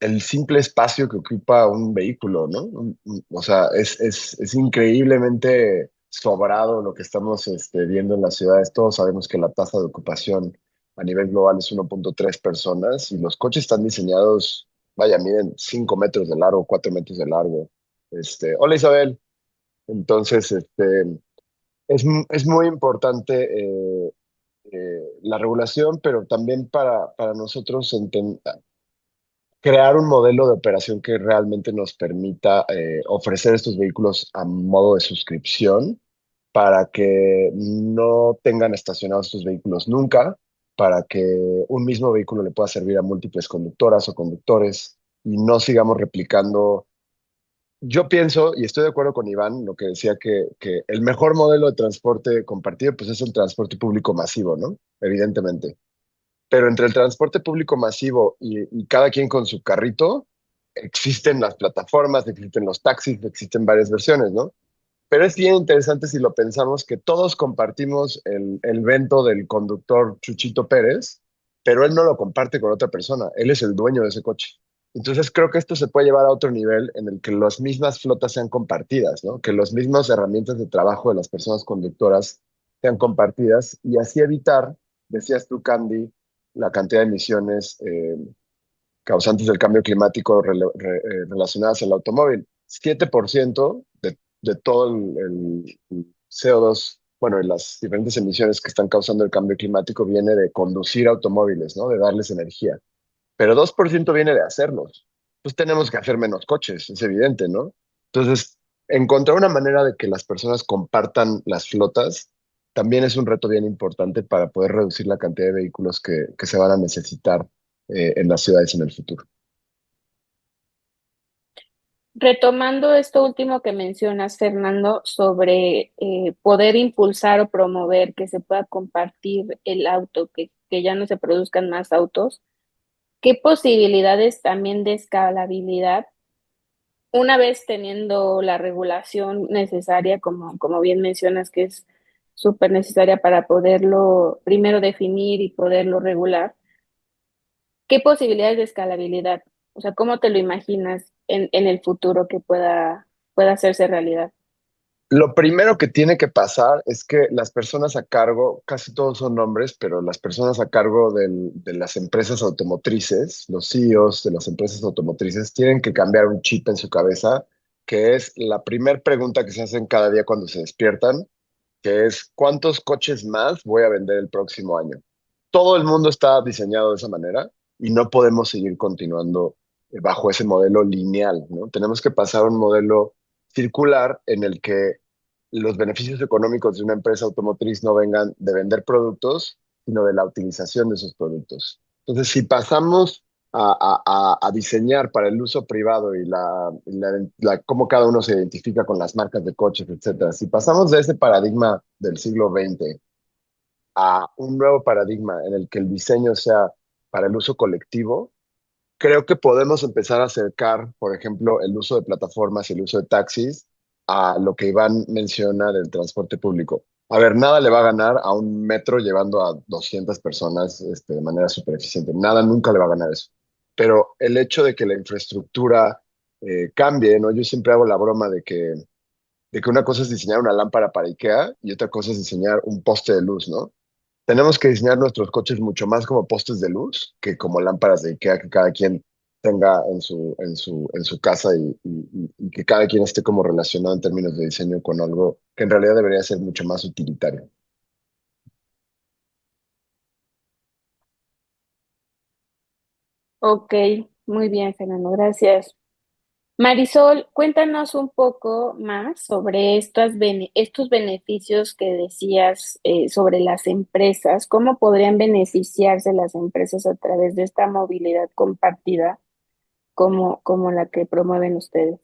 el simple espacio que ocupa un vehículo, ¿no? O sea, es increíblemente sobrado lo que estamos viendo en las ciudades. Todos sabemos que la tasa de ocupación a nivel global es 1.3 personas y los coches están diseñados, vaya, miden 5 metros de largo, 4 metros de largo. Hola Isabel. Entonces, es muy importante la regulación, pero también para nosotros crear un modelo de operación que realmente nos permita ofrecer estos vehículos a modo de suscripción para que no tengan estacionados estos vehículos nunca, para que un mismo vehículo le pueda servir a múltiples conductoras o conductores y no sigamos replicando. Yo pienso, y estoy de acuerdo con Iván, lo que decía que el mejor modelo de transporte compartido pues es el transporte público masivo, ¿no? Evidentemente. Pero entre el transporte público masivo y cada quien con su carrito, existen las plataformas, existen los taxis, existen varias versiones, ¿no? Pero es bien interesante si lo pensamos que todos compartimos el vento del conductor Chuchito Pérez, pero él no lo comparte con otra persona, él es el dueño de ese coche. Entonces creo que esto se puede llevar a otro nivel en el que las mismas flotas sean compartidas, ¿no? Que las mismas herramientas de trabajo de las personas conductoras sean compartidas y así evitar, decías tú, Candy, la cantidad de emisiones causantes del cambio climático relacionadas al automóvil. 7% de todo el CO2, bueno, y las diferentes emisiones que están causando el cambio climático viene de conducir automóviles, ¿no? De darles energía. Pero 2% viene de hacerlos. Pues tenemos que hacer menos coches, es evidente, ¿no? Entonces, encontrar una manera de que las personas compartan las flotas también es un reto bien importante para poder reducir la cantidad de vehículos que se van a necesitar en las ciudades en el futuro. Retomando esto último que mencionas, Fernando, sobre poder impulsar o promover que se pueda compartir el auto, que ya no se produzcan más autos, ¿qué posibilidades también de escalabilidad, una vez teniendo la regulación necesaria, como bien mencionas, que es súper necesaria para poderlo primero definir y poderlo regular? ¿Qué posibilidades de escalabilidad? O sea, ¿cómo te lo imaginas en el futuro que pueda hacerse realidad? Lo primero que tiene que pasar es que las personas a cargo, casi todos son hombres, pero las personas a cargo de las empresas automotrices, los CEOs de las empresas automotrices, tienen que cambiar un chip en su cabeza, que es la primera pregunta que se hacen cada día cuando se despiertan, que es ¿cuántos coches más voy a vender el próximo año? Todo el mundo está diseñado de esa manera y no podemos seguir continuando bajo ese modelo lineal, ¿no? Tenemos que pasar a un modelo circular en el que los beneficios económicos de una empresa automotriz no vengan de vender productos, sino de la utilización de esos productos. Entonces, si pasamos a diseñar para el uso privado y cómo cada uno se identifica con las marcas de coches, etcétera, si pasamos de ese paradigma del siglo XX a un nuevo paradigma en el que el diseño sea para el uso colectivo, creo que podemos empezar a acercar, por ejemplo, el uso de plataformas y el uso de taxis a lo que Iván menciona del transporte público. A ver, nada le va a ganar a un metro llevando a 200 personas de manera súper eficiente. Nada, nunca le va a ganar eso. Pero el hecho de que la infraestructura cambie, ¿no? Yo siempre hago la broma de que una cosa es diseñar una lámpara para IKEA y otra cosa es diseñar un poste de luz, ¿no? Tenemos que diseñar nuestros coches mucho más como postes de luz que como lámparas de IKEA que cada quien tenga en su casa y que cada quien esté como relacionado en términos de diseño con algo que en realidad debería ser mucho más utilitario. Ok, muy bien, Fernando, gracias Marisol, cuéntanos un poco más sobre estos beneficios que decías sobre las empresas. ¿Cómo podrían beneficiarse las empresas a través de esta movilidad compartida como la que promueven ustedes?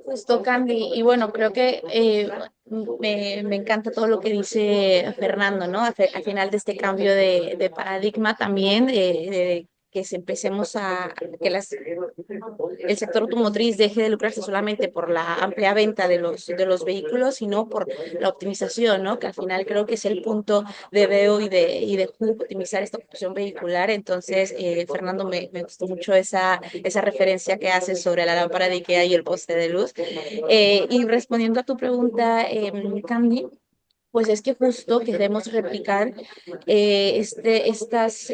Justo, Candy, y bueno, creo que me encanta todo lo que dice Fernando, ¿no? Al final de este cambio de paradigma también, de que empecemos que el sector automotriz deje de lucrarse solamente por la amplia venta de los vehículos, sino por la optimización, ¿no? Que al final creo que es el punto de Veo y de Hub, optimizar esta opción vehicular. Entonces, Fernando, me gustó mucho esa referencia que haces sobre la lámpara de IKEA y el poste de luz. Y respondiendo a tu pregunta, Candy, pues es que justo queremos replicar estos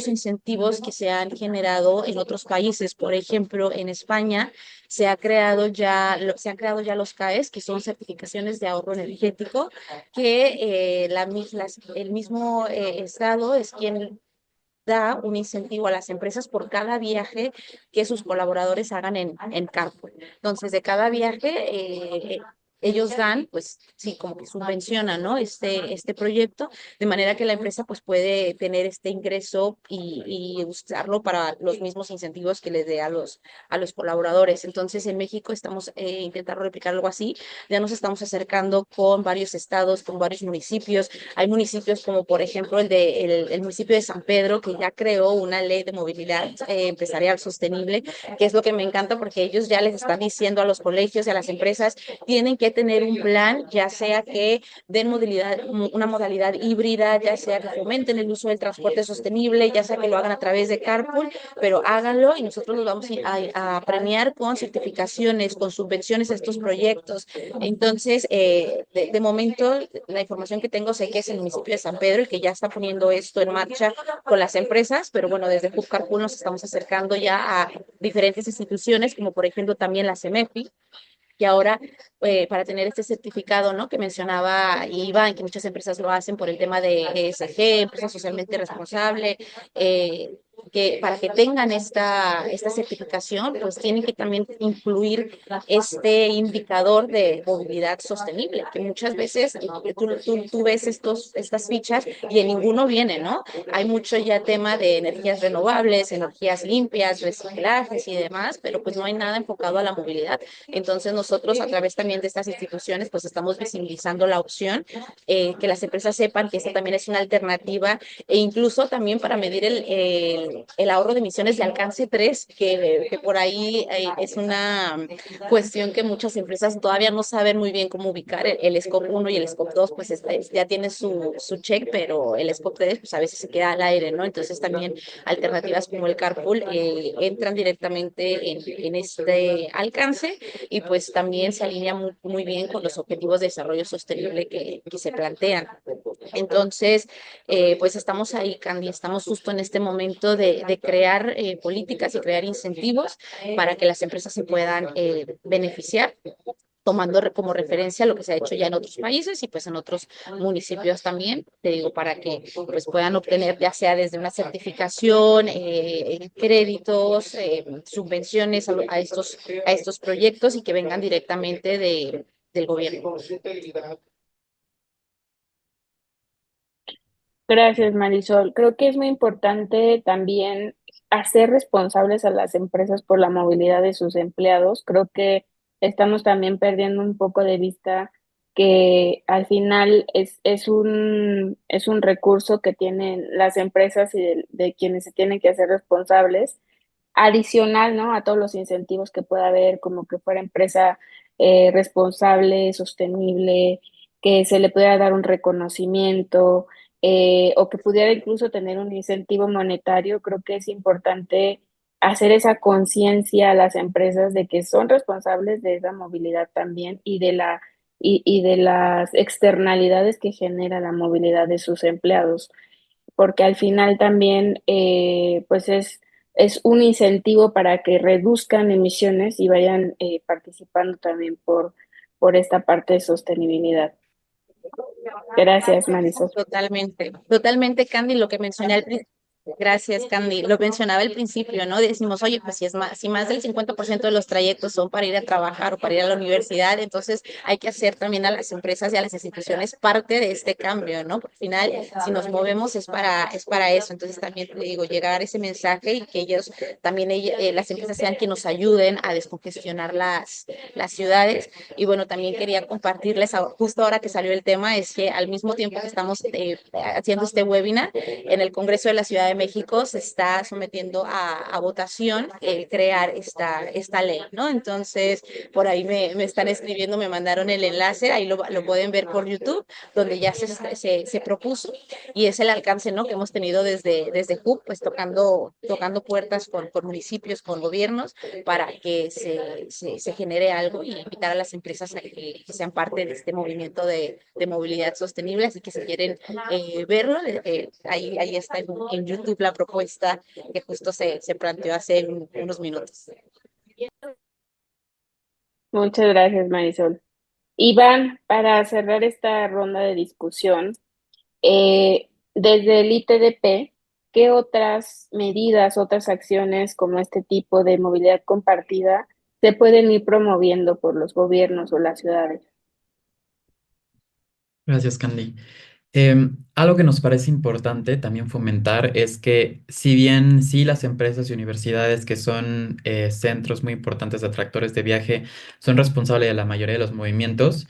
incentivos que se han generado en otros países. Por ejemplo, en España se han creado ya los CAES, que son certificaciones de ahorro energético, que el mismo Estado es quien da un incentivo a las empresas por cada viaje que sus colaboradores hagan en carpool. Entonces, de cada viaje, ellos dan, pues sí, como que subvencionan, ¿no? Este proyecto, de manera que la empresa pues puede tener este ingreso y usarlo para los mismos incentivos que les dé a los colaboradores. Entonces, en México estamos intentando replicar algo así. Ya nos estamos acercando con varios estados, con varios municipios. Hay municipios como, por ejemplo, el municipio de San Pedro, que ya creó una ley de movilidad empresarial sostenible, que es lo que me encanta porque ellos ya les están diciendo a los colegios y a las empresas, tienen que tener un plan, ya sea que den una modalidad híbrida, ya sea que fomenten el uso del transporte sostenible, ya sea que lo hagan a través de carpool, pero háganlo y nosotros los vamos a premiar con certificaciones, con subvenciones a estos proyectos. Entonces, de momento, la información que tengo sé que es el municipio de San Pedro el que ya está poniendo esto en marcha con las empresas, pero bueno, desde Hub Carpool nos estamos acercando ya a diferentes instituciones, como por ejemplo también la CEMEFI, y ahora para tener este certificado, ¿no? Que mencionaba Iván, que muchas empresas lo hacen por el tema de ESG, empresa socialmente responsable, que para que tengan esta certificación, pues tienen que también incluir este indicador de movilidad sostenible, que muchas veces tú ves estas fichas y en ninguno viene, ¿no? Hay mucho ya tema de energías renovables, energías limpias, reciclajes y demás, pero pues no hay nada enfocado a la movilidad. Entonces nosotros a través también de estas instituciones pues estamos visibilizando la opción, que las empresas sepan que esta también es una alternativa e incluso también para medir el ahorro de emisiones de alcance 3, que por ahí es una cuestión que muchas empresas todavía no saben muy bien cómo ubicar. El Scope 1 y el Scope 2 pues ya tiene su check, pero el Scope 3 pues a veces se queda al aire, ¿no? Entonces también alternativas como el carpool entran directamente en este alcance y pues también se alinea muy bien con los objetivos de desarrollo sostenible que se plantean. Entonces, pues estamos ahí, Candy, estamos justo en este momento de crear políticas y crear incentivos para que las empresas se puedan beneficiar tomando como referencia lo que se ha hecho ya en otros países y pues en otros municipios también, te digo, para que pues puedan obtener ya sea desde una certificación, créditos, subvenciones a estos proyectos y que vengan directamente del gobierno. Gracias, Marisol. Creo que es muy importante también hacer responsables a las empresas por la movilidad de sus empleados. Creo que estamos también perdiendo un poco de vista que al final es un recurso que tienen las empresas y de quienes se tienen que hacer responsables, adicional, ¿no? A todos los incentivos que pueda haber, como que fuera empresa responsable, sostenible, que se le pudiera dar un reconocimiento o que pudiera incluso tener un incentivo monetario. Creo que es importante hacer esa conciencia a las empresas de que son responsables de esa movilidad también y de las externalidades que genera la movilidad de sus empleados, porque al final también pues es un incentivo para que reduzcan emisiones y vayan participando también por esta parte de sostenibilidad. Gracias, Marisol. Totalmente, totalmente, Candy, lo que mencioné al principio. Gracias, Candy. Lo mencionaba al principio, ¿no? Decimos, oye, pues si más del 50% de los trayectos son para ir a trabajar o para ir a la universidad, entonces hay que hacer también a las empresas y a las instituciones parte de este cambio, ¿no? Porque al final, si nos movemos es para eso. Entonces también te digo, llegar ese mensaje y que ellos, también las empresas sean quienes nos ayuden a descongestionar las ciudades. Y bueno, también quería compartirles, justo ahora que salió el tema, es que al mismo tiempo que estamos haciendo este webinar, en el Congreso de la Ciudad de México se está sometiendo a votación el crear esta ley, ¿no? Entonces, por ahí me están escribiendo, me mandaron el enlace, ahí lo pueden ver por YouTube, donde ya se propuso y es el alcance, ¿no? Que hemos tenido desde HUB, pues tocando puertas con municipios, con gobiernos, para que se genere algo y invitar a las empresas a que sean parte de este movimiento de movilidad sostenible. Así que si quieren verlo, ahí está en YouTube la propuesta que justo se planteó hace unos minutos. Muchas gracias, Marisol. Iván, para cerrar esta ronda de discusión, desde el ITDP, ¿qué otras medidas, otras acciones como este tipo de movilidad compartida se pueden ir promoviendo por los gobiernos o las ciudades? Gracias, Candy. Algo que nos parece importante también fomentar es que si bien sí las empresas y universidades que son centros muy importantes de atractores de viaje son responsables de la mayoría de los movimientos,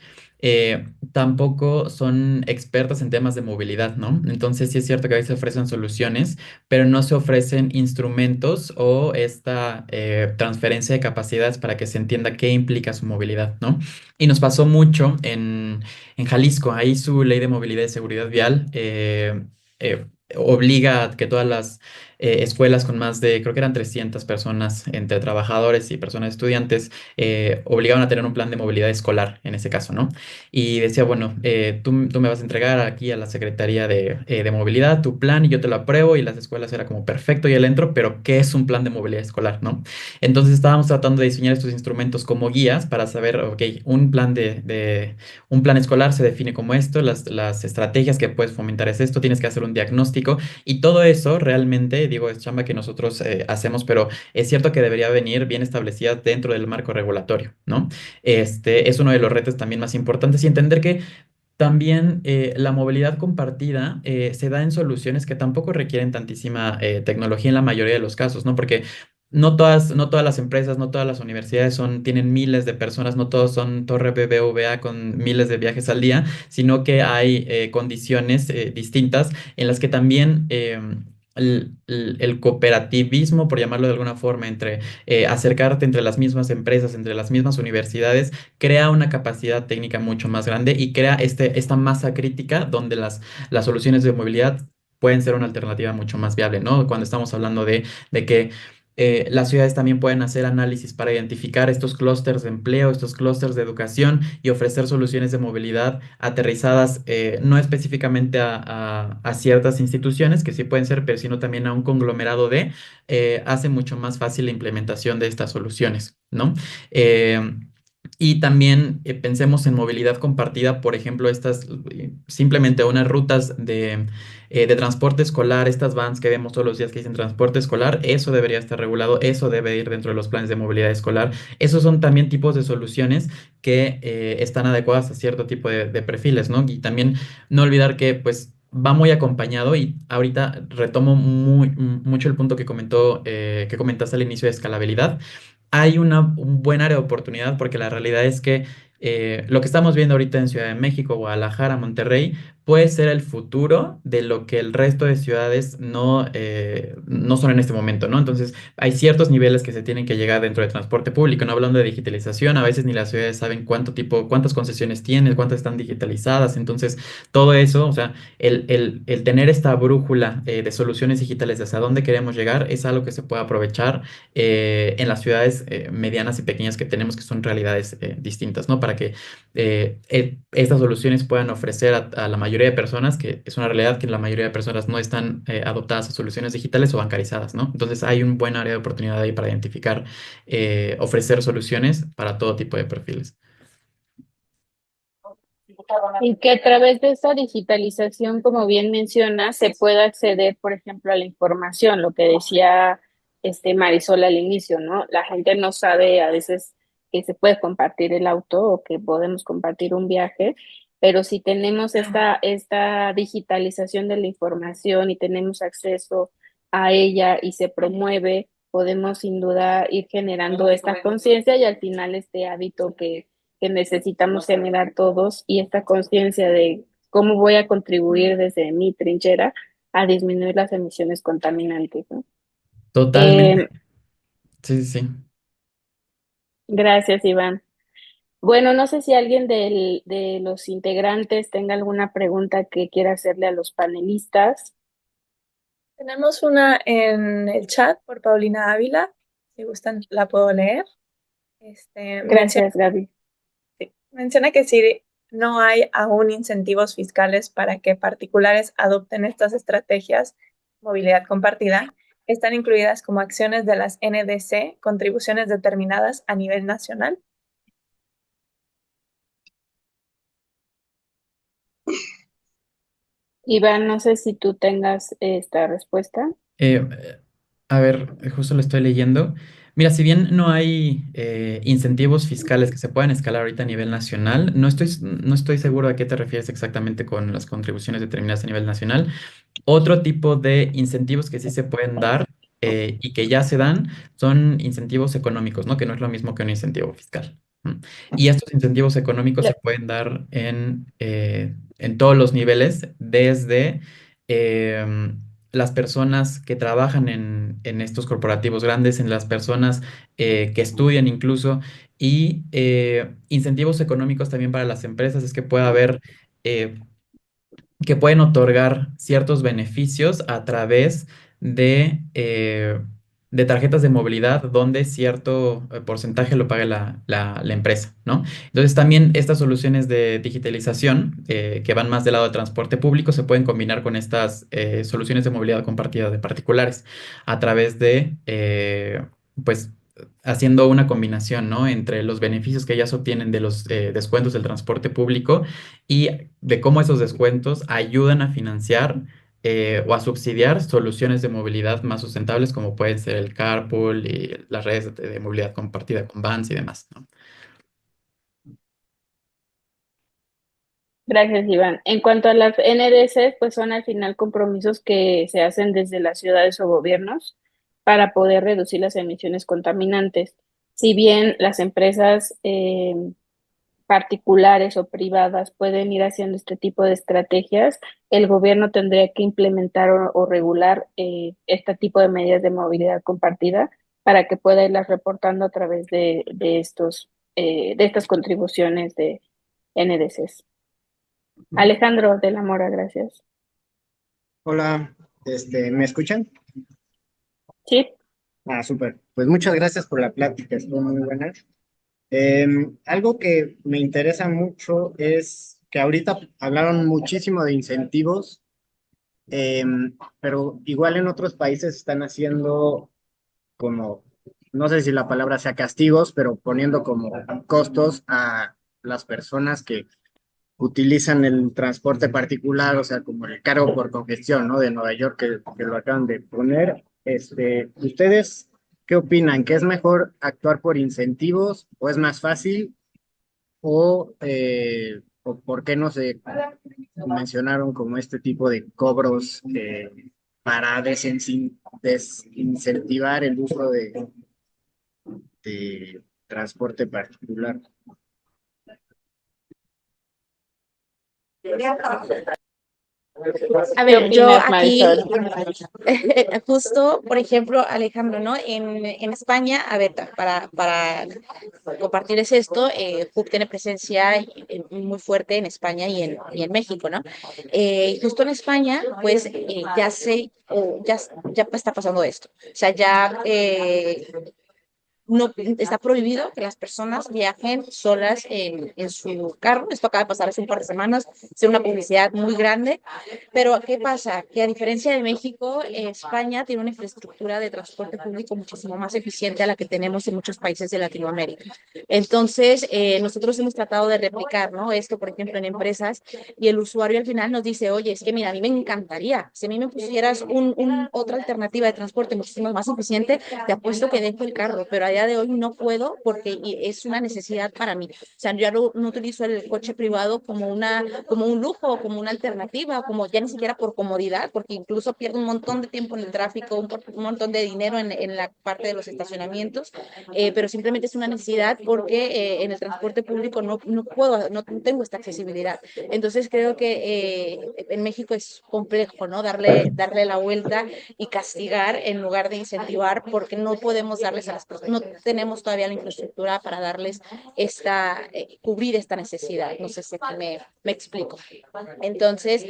tampoco son expertas en temas de movilidad, ¿no? Entonces sí es cierto que a veces ofrecen soluciones, pero no se ofrecen instrumentos o esta transferencia de capacidades para que se entienda qué implica su movilidad, ¿no? Y nos pasó mucho en Jalisco. Ahí su ley de movilidad y seguridad vial obliga a que todas las escuelas con más de, creo que eran 300 personas entre trabajadores y personas estudiantes, obligaban a tener un plan de movilidad escolar en ese caso, ¿no? Y decía, bueno, tú me vas a entregar aquí a la Secretaría de Movilidad tu plan y yo te lo apruebo, y las escuelas era como perfecto y él entro, pero ¿qué es un plan de movilidad escolar, no? Entonces estábamos tratando de diseñar estos instrumentos como guías para saber, ok, un plan escolar se define como esto, las estrategias que puedes fomentar es esto, tienes que hacer un diagnóstico, y todo eso realmente, digo, es chamba que nosotros hacemos, pero es cierto que debería venir bien establecida dentro del marco regulatorio, ¿no? Este es uno de los retos también más importantes, y entender que también la movilidad compartida se da en soluciones que tampoco requieren tantísima tecnología en la mayoría de los casos, ¿no? Porque no todas las empresas, no todas las universidades tienen miles de personas, no todos son Torre BBVA con miles de viajes al día, sino que hay condiciones distintas en las que también el cooperativismo, por llamarlo de alguna forma, entre acercarte entre las mismas empresas, entre las mismas universidades, crea una capacidad técnica mucho más grande y crea esta masa crítica donde las soluciones de movilidad pueden ser una alternativa mucho más viable, ¿no? Cuando estamos hablando de que las ciudades también pueden hacer análisis para identificar estos clústeres de empleo, estos clústeres de educación, y ofrecer soluciones de movilidad aterrizadas no específicamente a ciertas instituciones, que sí pueden ser, pero sino también a un conglomerado hace mucho más fácil la implementación de estas soluciones, ¿no? Eh, y también pensemos en movilidad compartida, por ejemplo, estas simplemente unas rutas de transporte escolar, estas vans que vemos todos los días que dicen transporte escolar, eso debería estar regulado, eso debe ir dentro de los planes de movilidad escolar. Esos son también tipos de soluciones que están adecuadas a cierto tipo de perfiles, ¿no? Y también no olvidar que, pues, va muy acompañado, y ahorita retomo mucho el punto que comentaste al inicio de escalabilidad. Hay un buen área de oportunidad, porque la realidad es que lo que estamos viendo ahorita en Ciudad de México, Guadalajara, Monterrey, puede ser el futuro de lo que el resto de ciudades no son en este momento, ¿no? Entonces, hay ciertos niveles que se tienen que llegar dentro de transporte público, no hablando de digitalización, a veces ni las ciudades saben cuántas concesiones tienen, cuántas están digitalizadas. Entonces, todo eso, o sea, el tener esta brújula de soluciones digitales de hacia dónde queremos llegar es algo que se puede aprovechar en las ciudades medianas y pequeñas que tenemos, que son realidades distintas, ¿no? Para que estas soluciones puedan ofrecer a la mayoría de personas, que es una realidad que la mayoría de personas no están adoptadas a soluciones digitales o bancarizadas, ¿no? Entonces hay un buen área de oportunidad ahí para identificar, ofrecer soluciones para todo tipo de perfiles. Y que a través de esta digitalización, como bien menciona, se pueda acceder, por ejemplo, a la información, lo que decía Marisol al inicio, ¿no? La gente no sabe a veces que se puede compartir el auto o que podemos compartir un viaje, pero si tenemos esta digitalización de la información y tenemos acceso a ella y se promueve, podemos sin duda ir generando esta conciencia y al final este hábito que necesitamos generar todos y esta conciencia de cómo voy a contribuir desde mi trinchera a disminuir las emisiones contaminantes, ¿no? Totalmente. Sí, sí, sí. Gracias, Iván. Bueno, no sé si alguien de los integrantes tenga alguna pregunta que quiera hacerle a los panelistas. Tenemos una en el chat por Paulina Ávila. Si gustan, la puedo leer. Gracias, Gaby. Menciona que si no hay aún incentivos fiscales para que particulares adopten estas estrategias, movilidad compartida, están incluidas como acciones de las NDC, contribuciones determinadas a nivel nacional. Iván, no sé si tú tengas esta respuesta. A ver, justo lo estoy leyendo. Mira, si bien no hay incentivos fiscales que se puedan escalar ahorita a nivel nacional, no estoy seguro a qué te refieres exactamente con las contribuciones determinadas a nivel nacional. Otro tipo de incentivos que sí se pueden dar y que ya se dan son incentivos económicos, ¿no? Que no es lo mismo que un incentivo fiscal. ¿M? Y estos incentivos económicos se pueden dar en todos los niveles, desde las personas que trabajan en estos corporativos grandes, en las personas que estudian incluso, y incentivos económicos también para las empresas, es que puede haber eh, que pueden otorgar ciertos beneficios a través de tarjetas de movilidad donde cierto porcentaje lo paga la empresa, ¿no? Entonces también estas soluciones de digitalización que van más del lado de transporte público se pueden combinar con estas soluciones de movilidad compartida de particulares a través de, pues, haciendo una combinación, ¿no? Entre los beneficios que ya se obtienen de los descuentos del transporte público y de cómo esos descuentos ayudan a financiar o a subsidiar soluciones de movilidad más sustentables como pueden ser el carpool y las redes de movilidad compartida con vans y demás, ¿no? Gracias, Iván. En cuanto a las NDC, pues son al final compromisos que se hacen desde las ciudades o gobiernos para poder reducir las emisiones contaminantes. Si bien las empresas particulares o privadas pueden ir haciendo este tipo de estrategias, el gobierno tendría que implementar o regular este tipo de medidas de movilidad compartida para que pueda irlas reportando a través de estas contribuciones de NDCs. Alejandro de la Mora, gracias. Hola, ¿me escuchan? Sí, Súper. Pues muchas gracias por la plática, estuvo muy buena. Algo que me interesa mucho es que ahorita hablaron muchísimo de incentivos, pero igual en otros países están haciendo como, no sé si la palabra sea castigos, pero poniendo como costos a las personas que utilizan el transporte particular, o sea, como el cargo por congestión, ¿no? De Nueva York, que lo acaban de poner. ¿Ustedes qué opinan? ¿Que es mejor actuar por incentivos o es más fácil? ¿O por qué no se mencionaron como este tipo de cobros para desincentivar el uso de transporte particular? A ¿qué ver, yo opinas, aquí, Marisol? justo, por ejemplo, Alejandro, ¿no? En España, a ver, para compartirles esto, HUB tiene presencia muy fuerte en España y en México, ¿no? Justo en España, pues ya está pasando esto. O sea, ya no está prohibido que las personas viajen solas en su carro. Esto acaba de pasar hace un par de semanas, es una publicidad muy grande, pero ¿qué pasa? Que a diferencia de México, España tiene una infraestructura de transporte público muchísimo más eficiente a la que tenemos en muchos países de Latinoamérica. Entonces, nosotros hemos tratado de replicar, ¿no? Esto, por ejemplo, en empresas, y el usuario al final nos dice, oye, es que mira, a mí me encantaría, si a mí me pusieras otra alternativa de transporte muchísimo más eficiente, te apuesto que dejo el carro, pero a día de hoy no puedo porque es una necesidad para mí. O sea, yo no utilizo el coche privado como un lujo, como una alternativa, como ya ni siquiera por comodidad, porque incluso pierdo un montón de tiempo en el tráfico, un montón de dinero en la parte de los estacionamientos, pero simplemente es una necesidad porque en el transporte público no tengo esta accesibilidad. Entonces creo que en México es complejo, ¿no? Darle la vuelta y castigar en lugar de incentivar, porque no podemos darles a las personas, no tenemos todavía la infraestructura para darles cubrir esta necesidad. No sé si me explico. Entonces,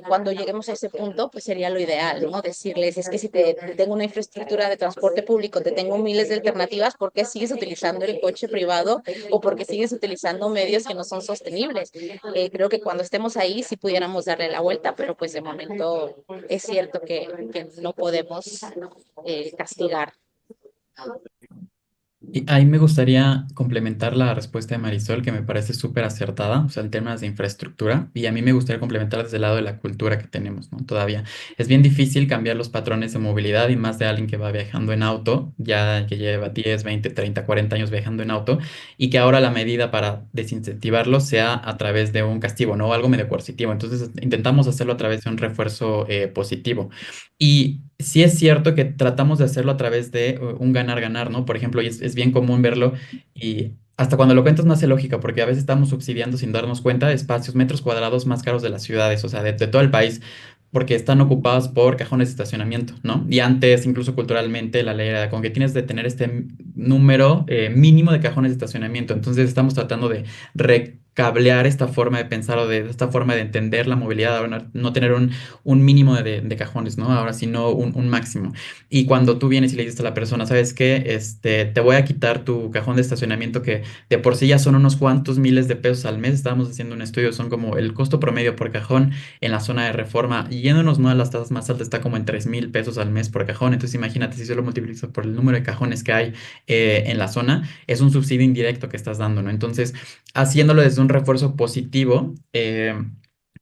cuando lleguemos a ese punto, pues sería lo ideal, ¿no? Decirles, es que si te tengo una infraestructura de transporte público, te tengo miles de alternativas, ¿por qué sigues utilizando el coche privado o por qué sigues utilizando medios que no son sostenibles? Creo que cuando estemos ahí sí pudiéramos darle la vuelta, pero pues de momento es cierto que no podemos castigar. Y ahí me gustaría complementar la respuesta de Marisol, que me parece súper acertada, o sea, en temas de infraestructura, y a mí me gustaría complementar desde el lado de la cultura que tenemos, ¿no? Todavía es bien difícil cambiar los patrones de movilidad y más de alguien que va viajando en auto, ya que lleva 10, 20, 30, 40 años viajando en auto, y que ahora la medida para desincentivarlo sea a través de un castigo, ¿no? Algo medio coercitivo. Entonces, intentamos hacerlo a través de un refuerzo positivo. Y sí es cierto que tratamos de hacerlo a través de un ganar-ganar, ¿no? Por ejemplo, y es bien común verlo y hasta cuando lo cuentas no hace lógica, porque a veces estamos subsidiando sin darnos cuenta espacios, metros cuadrados más caros de las ciudades, o sea, de todo el país, porque están ocupados por cajones de estacionamiento, ¿no? Y antes, incluso culturalmente, la ley era con que tienes de tener este número mínimo de cajones de estacionamiento. Entonces estamos tratando de recablear esta forma de pensar o de esta forma de entender la movilidad, ahora no tener un mínimo de cajones, ¿no? Ahora sino un máximo. Y cuando tú vienes y le dices a la persona, ¿sabes qué? Te voy a quitar tu cajón de estacionamiento que de por sí ya son unos cuantos miles de pesos al mes. Estábamos haciendo un estudio, son como el costo promedio por cajón en la zona de Reforma, y yéndonos no a las tasas más altas, está como en 3,000 pesos al mes por cajón. Entonces imagínate, si solo multiplicas por el número de cajones que hay en la zona, es un subsidio indirecto que estás dando, ¿no? Entonces, haciéndolo desde un refuerzo positivo,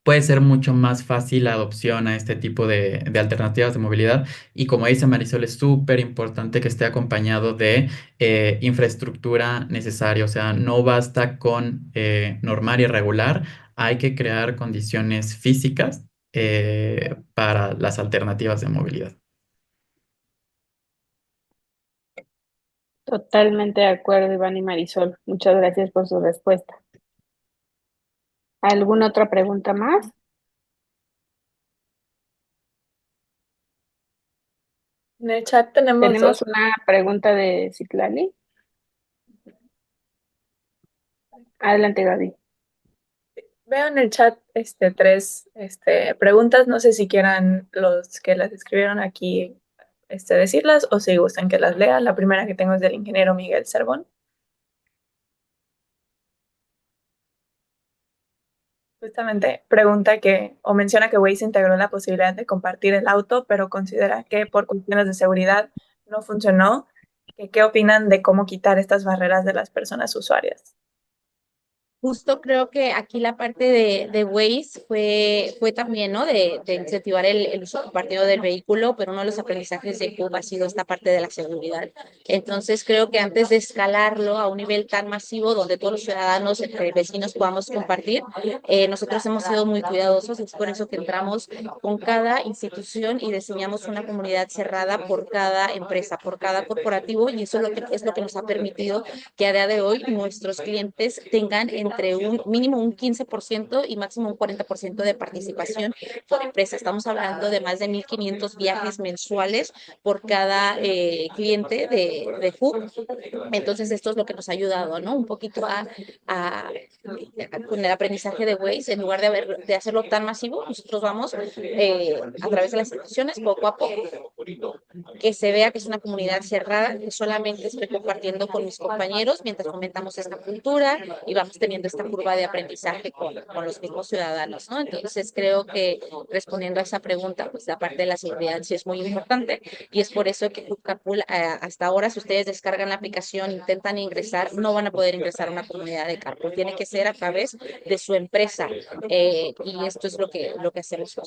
puede ser mucho más fácil la adopción a este tipo de alternativas de movilidad. Y como dice Marisol, es súper importante que esté acompañado de infraestructura necesaria. O sea, no basta con normar y regular, hay que crear condiciones físicas para las alternativas de movilidad. Totalmente de acuerdo, Iván y Marisol. Muchas gracias por su respuesta. ¿Alguna otra pregunta más? En el chat tenemos Tenemos dos. una pregunta de Citlali. Adelante, Gaby. Veo en el chat tres preguntas. No sé si quieran los que las escribieron aquí decirlas o si gustan que las lea. La primera que tengo es del ingeniero Miguel Cervón. Justamente pregunta o menciona que Waze integró la posibilidad de compartir el auto, pero considera que por cuestiones de seguridad no funcionó. ¿Qué opinan de cómo quitar estas barreras de las personas usuarias? Justo creo que aquí la parte de Waze fue también, ¿no? De incentivar el uso compartido del vehículo, pero uno de los aprendizajes de Cube ha sido esta parte de la seguridad. Entonces creo que antes de escalarlo a un nivel tan masivo donde todos los ciudadanos, entre vecinos podamos compartir, nosotros hemos sido muy cuidadosos. Es por eso que entramos con cada institución y diseñamos una comunidad cerrada por cada empresa, por cada corporativo, y eso es lo que nos ha permitido que a día de hoy nuestros clientes tengan entre un mínimo un 15% y máximo un 40% de participación por empresa. Estamos hablando de más de 1,500 viajes mensuales por cada cliente de Hub. Entonces, esto es lo que nos ha ayudado, ¿no? Un poquito con el aprendizaje de Waze, en lugar de hacerlo tan masivo, nosotros vamos a través de las instituciones poco a poco. que se vea que es una comunidad cerrada, que solamente estoy compartiendo con mis compañeros mientras fomentamos esta cultura y vamos teniendo esta curva de aprendizaje con los mismos ciudadanos, ¿no? Entonces creo que respondiendo a esa pregunta, pues la parte de la seguridad sí es muy importante y es por eso que Club Carpool hasta ahora, si ustedes descargan la aplicación, intentan ingresar, no van a poder ingresar a una comunidad de carpool, tiene que ser a través de su empresa y esto es lo que hacemos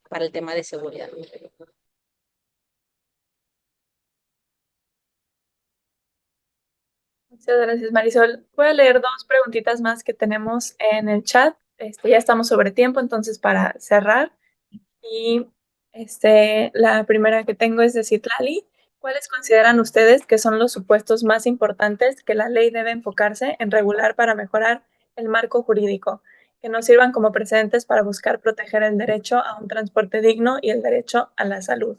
para el tema de seguridad. Muchas gracias, Marisol. Voy a leer dos preguntitas más que tenemos en el chat. Ya estamos sobre tiempo, entonces para cerrar. Y la primera que tengo es de Citlali. ¿Cuáles consideran ustedes que son los supuestos más importantes que la ley debe enfocarse en regular para mejorar el marco jurídico, que nos sirvan como precedentes para buscar proteger el derecho a un transporte digno y el derecho a la salud?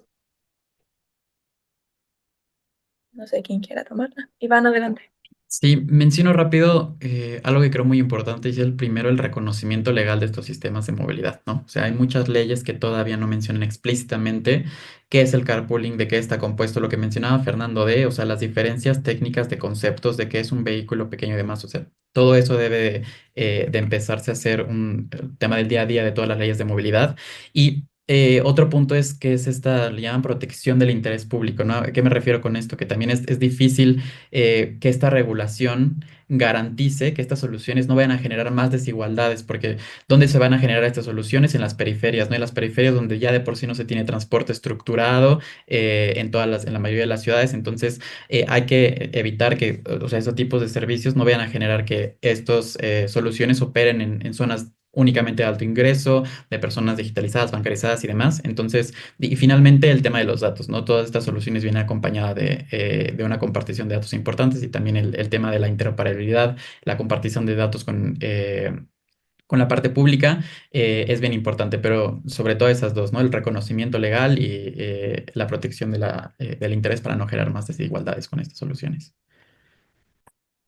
No sé quién quiera tomarla. Iván, adelante. Sí, menciono rápido algo que creo muy importante y es el primero, el reconocimiento legal de estos sistemas de movilidad, ¿no? O sea, hay muchas leyes que todavía no mencionan explícitamente qué es el carpooling, de qué está compuesto, lo que mencionaba Fernando o sea, las diferencias técnicas de conceptos de qué es un vehículo pequeño y demás, o sea, todo eso debe de empezarse a ser un tema del día a día de todas las leyes de movilidad. Y otro punto es que es esta, le llaman protección del interés público, ¿no? ¿A qué me refiero con esto? Que también es difícil que esta regulación garantice que estas soluciones no vayan a generar más desigualdades, porque ¿dónde se van a generar estas soluciones? En las periferias, ¿no? En las periferias donde ya de por sí no se tiene transporte estructurado en la mayoría de las ciudades, entonces hay que evitar que, o sea, esos tipos de servicios no vayan a generar que estas soluciones operen en zonas únicamente de alto ingreso, de personas digitalizadas, bancarizadas y demás. Entonces, y finalmente el tema de los datos, ¿no? Todas estas soluciones vienen acompañadas de una compartición de datos importantes y también el tema de la interoperabilidad, la compartición de datos con la parte pública es bien importante, pero sobre todo esas dos, ¿no? El reconocimiento legal y la protección del interés para no generar más desigualdades con estas soluciones.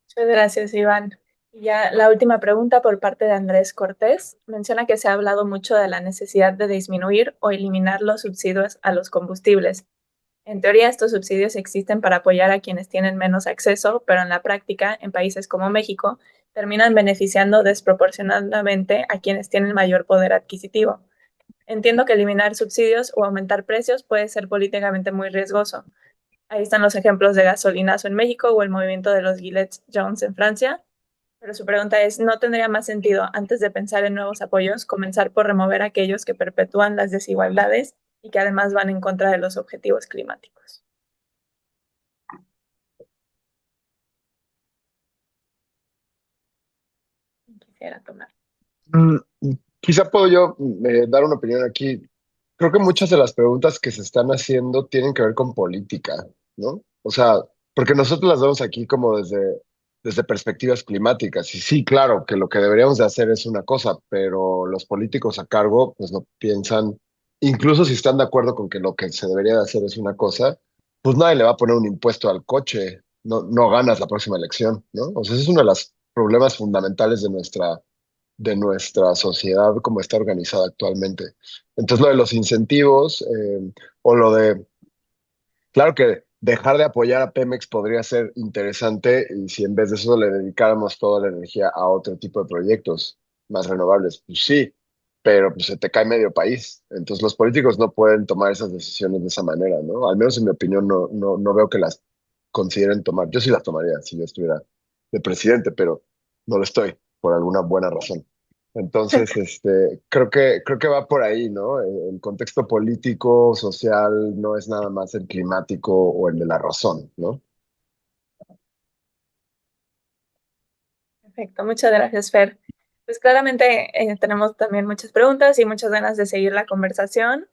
Muchas gracias, Iván. Y ya la última pregunta por parte de Andrés Cortés. Menciona que se ha hablado mucho de la necesidad de disminuir o eliminar los subsidios a los combustibles. En teoría, estos subsidios existen para apoyar a quienes tienen menos acceso, pero en la práctica, en países como México, terminan beneficiando desproporcionadamente a quienes tienen mayor poder adquisitivo. Entiendo que eliminar subsidios o aumentar precios puede ser políticamente muy riesgoso. Ahí están los ejemplos de gasolinazo en México o el movimiento de los Gilets Jaunes en Francia. Pero su pregunta es, ¿no tendría más sentido, antes de pensar en nuevos apoyos, comenzar por remover aquellos que perpetúan las desigualdades y que además van en contra de los objetivos climáticos? Quisiera tomar. Mm, Quizá puedo yo dar una opinión aquí. Creo que muchas de las preguntas que se están haciendo tienen que ver con política, ¿no? O sea, porque nosotros las vemos aquí como desde perspectivas climáticas. Y sí, claro, que lo que deberíamos de hacer es una cosa, pero los políticos a cargo, pues no piensan, incluso si están de acuerdo con que lo que se debería de hacer es una cosa, pues nadie le va a poner un impuesto al coche, no, no ganas la próxima elección, ¿no? O sea, ese es uno de los problemas fundamentales de nuestra sociedad como está organizada actualmente. Entonces, lo de los incentivos o lo de, claro que dejar de apoyar a Pemex podría ser interesante y si en vez de eso le dedicáramos toda la energía a otro tipo de proyectos más renovables, pues sí, pero pues se te cae medio país. Entonces, los políticos no pueden tomar esas decisiones de esa manera, ¿no? Al menos en mi opinión no veo que las consideren tomar. Yo sí las tomaría si yo estuviera de presidente, pero no lo estoy por alguna buena razón. Entonces, creo que va por ahí, ¿no? El contexto político, social, no es nada más el climático o el de la razón, ¿no? Perfecto, muchas gracias, Fer. Pues claramente tenemos también muchas preguntas y muchas ganas de seguir la conversación.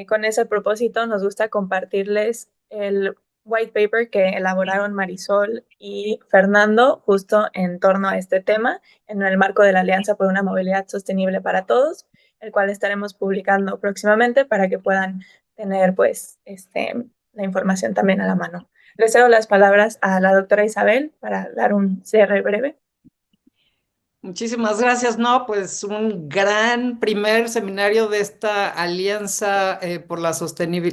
Con ese propósito nos gusta compartirles el white paper que elaboraron Marisol y Fernando justo en torno a este tema, en el marco de la Alianza por una Movilidad Sostenible para Todos, el cual estaremos publicando próximamente para que puedan tener pues la información también a la mano. Le cedo las palabras a la doctora Isabel para dar un cierre breve. Muchísimas gracias. No, pues un gran primer seminario de esta Alianza por la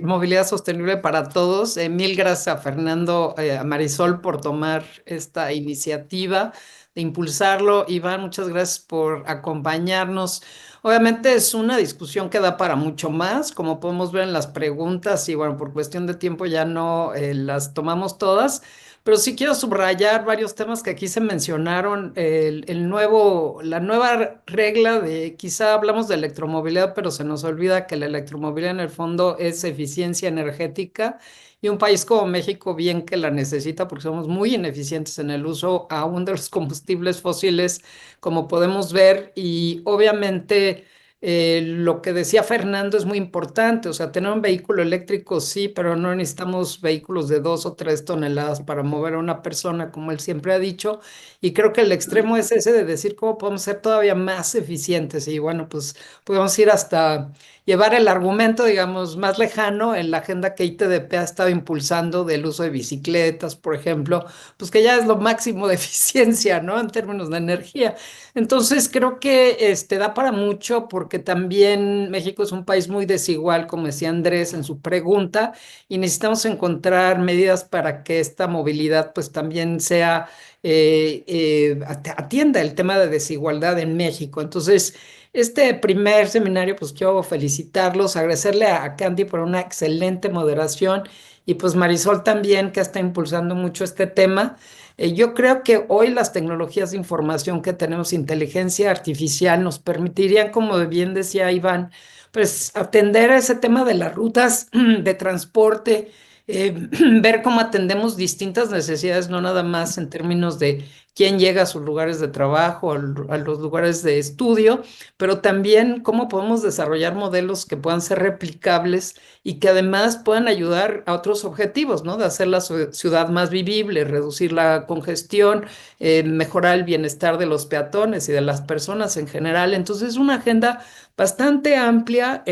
Movilidad Sostenible para Todos. Mil gracias a Fernando, a Marisol por tomar esta iniciativa de impulsarlo. Iván, muchas gracias por acompañarnos. Obviamente es una discusión que da para mucho más, como podemos ver en las preguntas, y bueno, por cuestión de tiempo ya no las tomamos todas. Pero sí quiero subrayar varios temas que aquí se mencionaron. La nueva regla de, quizá hablamos de electromovilidad, pero se nos olvida que la electromovilidad en el fondo es eficiencia energética y un país como México bien que la necesita porque somos muy ineficientes en el uso aún de los combustibles fósiles, como podemos ver, y obviamente lo que decía Fernando es muy importante, o sea, tener un vehículo eléctrico sí, pero no necesitamos vehículos de 2 o 3 toneladas para mover a una persona, como él siempre ha dicho, y creo que el extremo es ese de decir cómo podemos ser todavía más eficientes, y bueno, pues podemos ir hasta llevar el argumento, digamos, más lejano en la agenda que ITDP ha estado impulsando del uso de bicicletas, por ejemplo, pues que ya es lo máximo de eficiencia, ¿no? En términos de energía. Entonces creo que da para mucho porque también México es un país muy desigual, como decía Andrés en su pregunta, y necesitamos encontrar medidas para que esta movilidad pues también sea, atienda el tema de desigualdad en México. Entonces, este primer seminario pues quiero felicitarlos, agradecerle a Candy por una excelente moderación y pues Marisol también que está impulsando mucho este tema. Yo creo que hoy las tecnologías de información que tenemos, inteligencia artificial, nos permitirían, como bien decía Iván, pues atender a ese tema de las rutas de transporte, ver cómo atendemos distintas necesidades, no nada más en términos de quién llega a sus lugares de trabajo, a los lugares de estudio, pero también cómo podemos desarrollar modelos que puedan ser replicables y que además puedan ayudar a otros objetivos, ¿no? De hacer la ciudad más vivible, reducir la congestión, mejorar el bienestar de los peatones y de las personas en general. Entonces, es una agenda bastante amplia,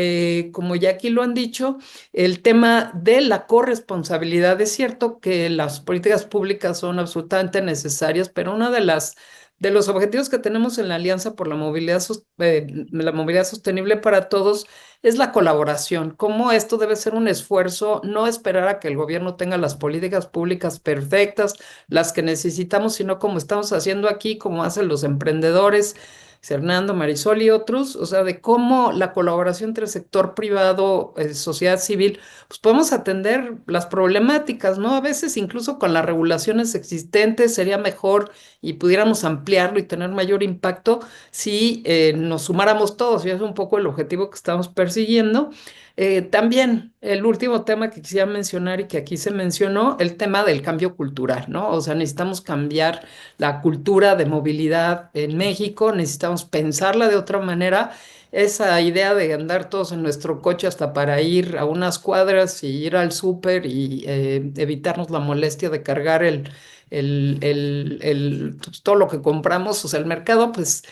como ya aquí lo han dicho, el tema de la corresponsabilidad. Es cierto que las políticas públicas son absolutamente necesarias, pero una de los objetivos que tenemos en la Alianza por la movilidad sostenible para todos es la colaboración, cómo esto debe ser un esfuerzo, no esperar a que el gobierno tenga las políticas públicas perfectas, las que necesitamos, sino como estamos haciendo aquí, como hacen los emprendedores, Fernando, Marisol y otros, o sea, de cómo la colaboración entre el sector privado, sociedad civil, pues podemos atender las problemáticas, ¿no? A veces incluso con las regulaciones existentes sería mejor y pudiéramos ampliarlo y tener mayor impacto si nos sumáramos todos, y es un poco el objetivo que estamos persiguiendo. También el último tema que quisiera mencionar y que aquí se mencionó, el tema del cambio cultural, ¿no? O sea, necesitamos cambiar la cultura de movilidad en México, necesitamos pensarla de otra manera. Esa idea de andar todos en nuestro coche hasta para ir a unas cuadras y ir al súper y evitarnos la molestia de cargar pues, todo lo que compramos, o sea, el mercado, pues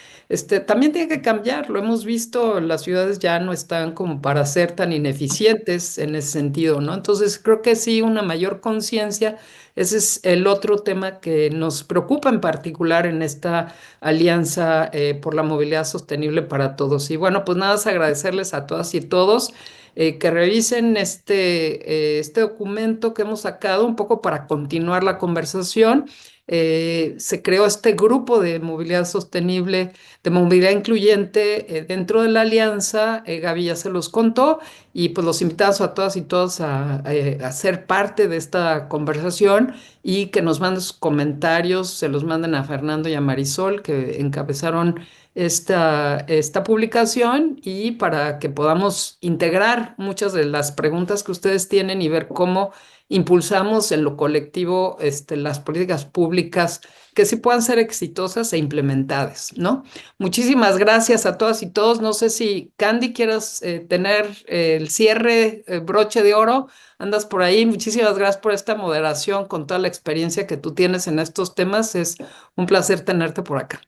también tiene que cambiar. Lo hemos visto, las ciudades ya no están como para ser tan ineficientes en ese sentido, ¿no? Entonces, creo que sí, una mayor conciencia. Ese es el otro tema que nos preocupa en particular en esta alianza por la movilidad sostenible para todos. Y bueno, pues nada más agradecerles a todas y todos que revisen este documento que hemos sacado un poco para continuar la conversación. Se creó este grupo de movilidad sostenible, de movilidad incluyente dentro de la alianza. Gaby ya se los contó y pues los invitamos a todas y todos a ser parte de esta conversación y que nos manden sus comentarios, se los manden a Fernando y a Marisol que encabezaron esta publicación y para que podamos integrar muchas de las preguntas que ustedes tienen y ver cómo impulsamos en lo colectivo las políticas públicas que sí puedan ser exitosas e implementadas, ¿no? Muchísimas gracias a todas y todos. No sé si Candy quieras tener el cierre, broche de oro. Andas por ahí. Muchísimas gracias por esta moderación con toda la experiencia que tú tienes en estos temas. Es un placer tenerte por acá.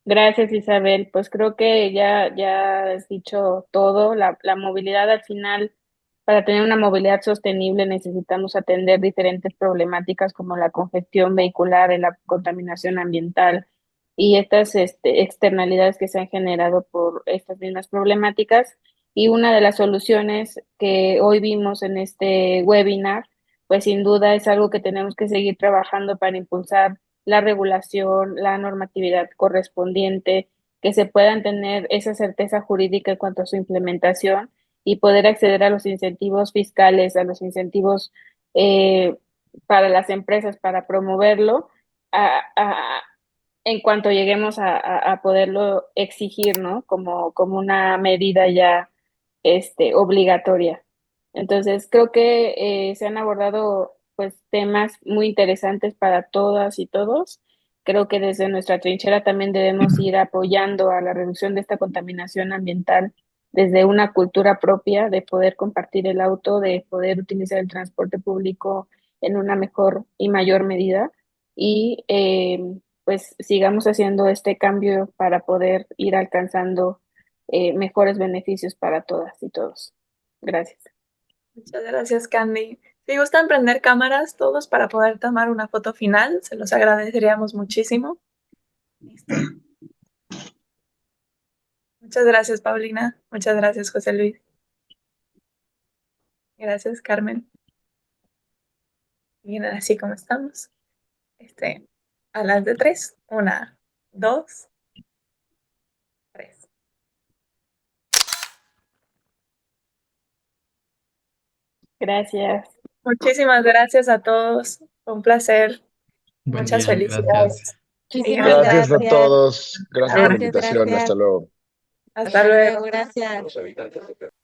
Gracias, Isabel. Pues creo que ya has dicho todo. La movilidad al final, para tener una movilidad sostenible necesitamos atender diferentes problemáticas como la congestión vehicular, la contaminación ambiental, y estas externalidades que se han generado por estas mismas problemáticas. Y una de las soluciones que hoy vimos en este webinar, pues sin duda es algo que tenemos que seguir trabajando para impulsar la regulación, la normatividad correspondiente, que se puedan tener esa certeza jurídica en cuanto a su implementación y poder acceder a los incentivos fiscales, a los incentivos para las empresas para promoverlo, a, a, en cuanto lleguemos a poderlo exigir, ¿no? Como una medida ya obligatoria. Entonces, creo que se han abordado pues temas muy interesantes para todas y todos. Creo que desde nuestra trinchera también debemos ir apoyando a la reducción de esta contaminación ambiental desde una cultura propia de poder compartir el auto, de poder utilizar el transporte público en una mejor y mayor medida y pues sigamos haciendo este cambio para poder ir alcanzando mejores beneficios para todas y todos. Gracias. Muchas gracias, Candy. Si gustan prender cámaras todos para poder tomar una foto final, se los agradeceríamos muchísimo. Muchas gracias, Paulina. Muchas gracias, José Luis. Gracias, Carmen. Bien, así como estamos. A las de 3. 1, 2, 3. Gracias. Muchísimas gracias a todos. Fue un placer. Buen Muchas día, felicidades. gracias. Muchísimas Gracias a gracias. todos. Gracias por la Gracias, invitación. gracias. Hasta luego. Hasta luego. Gracias.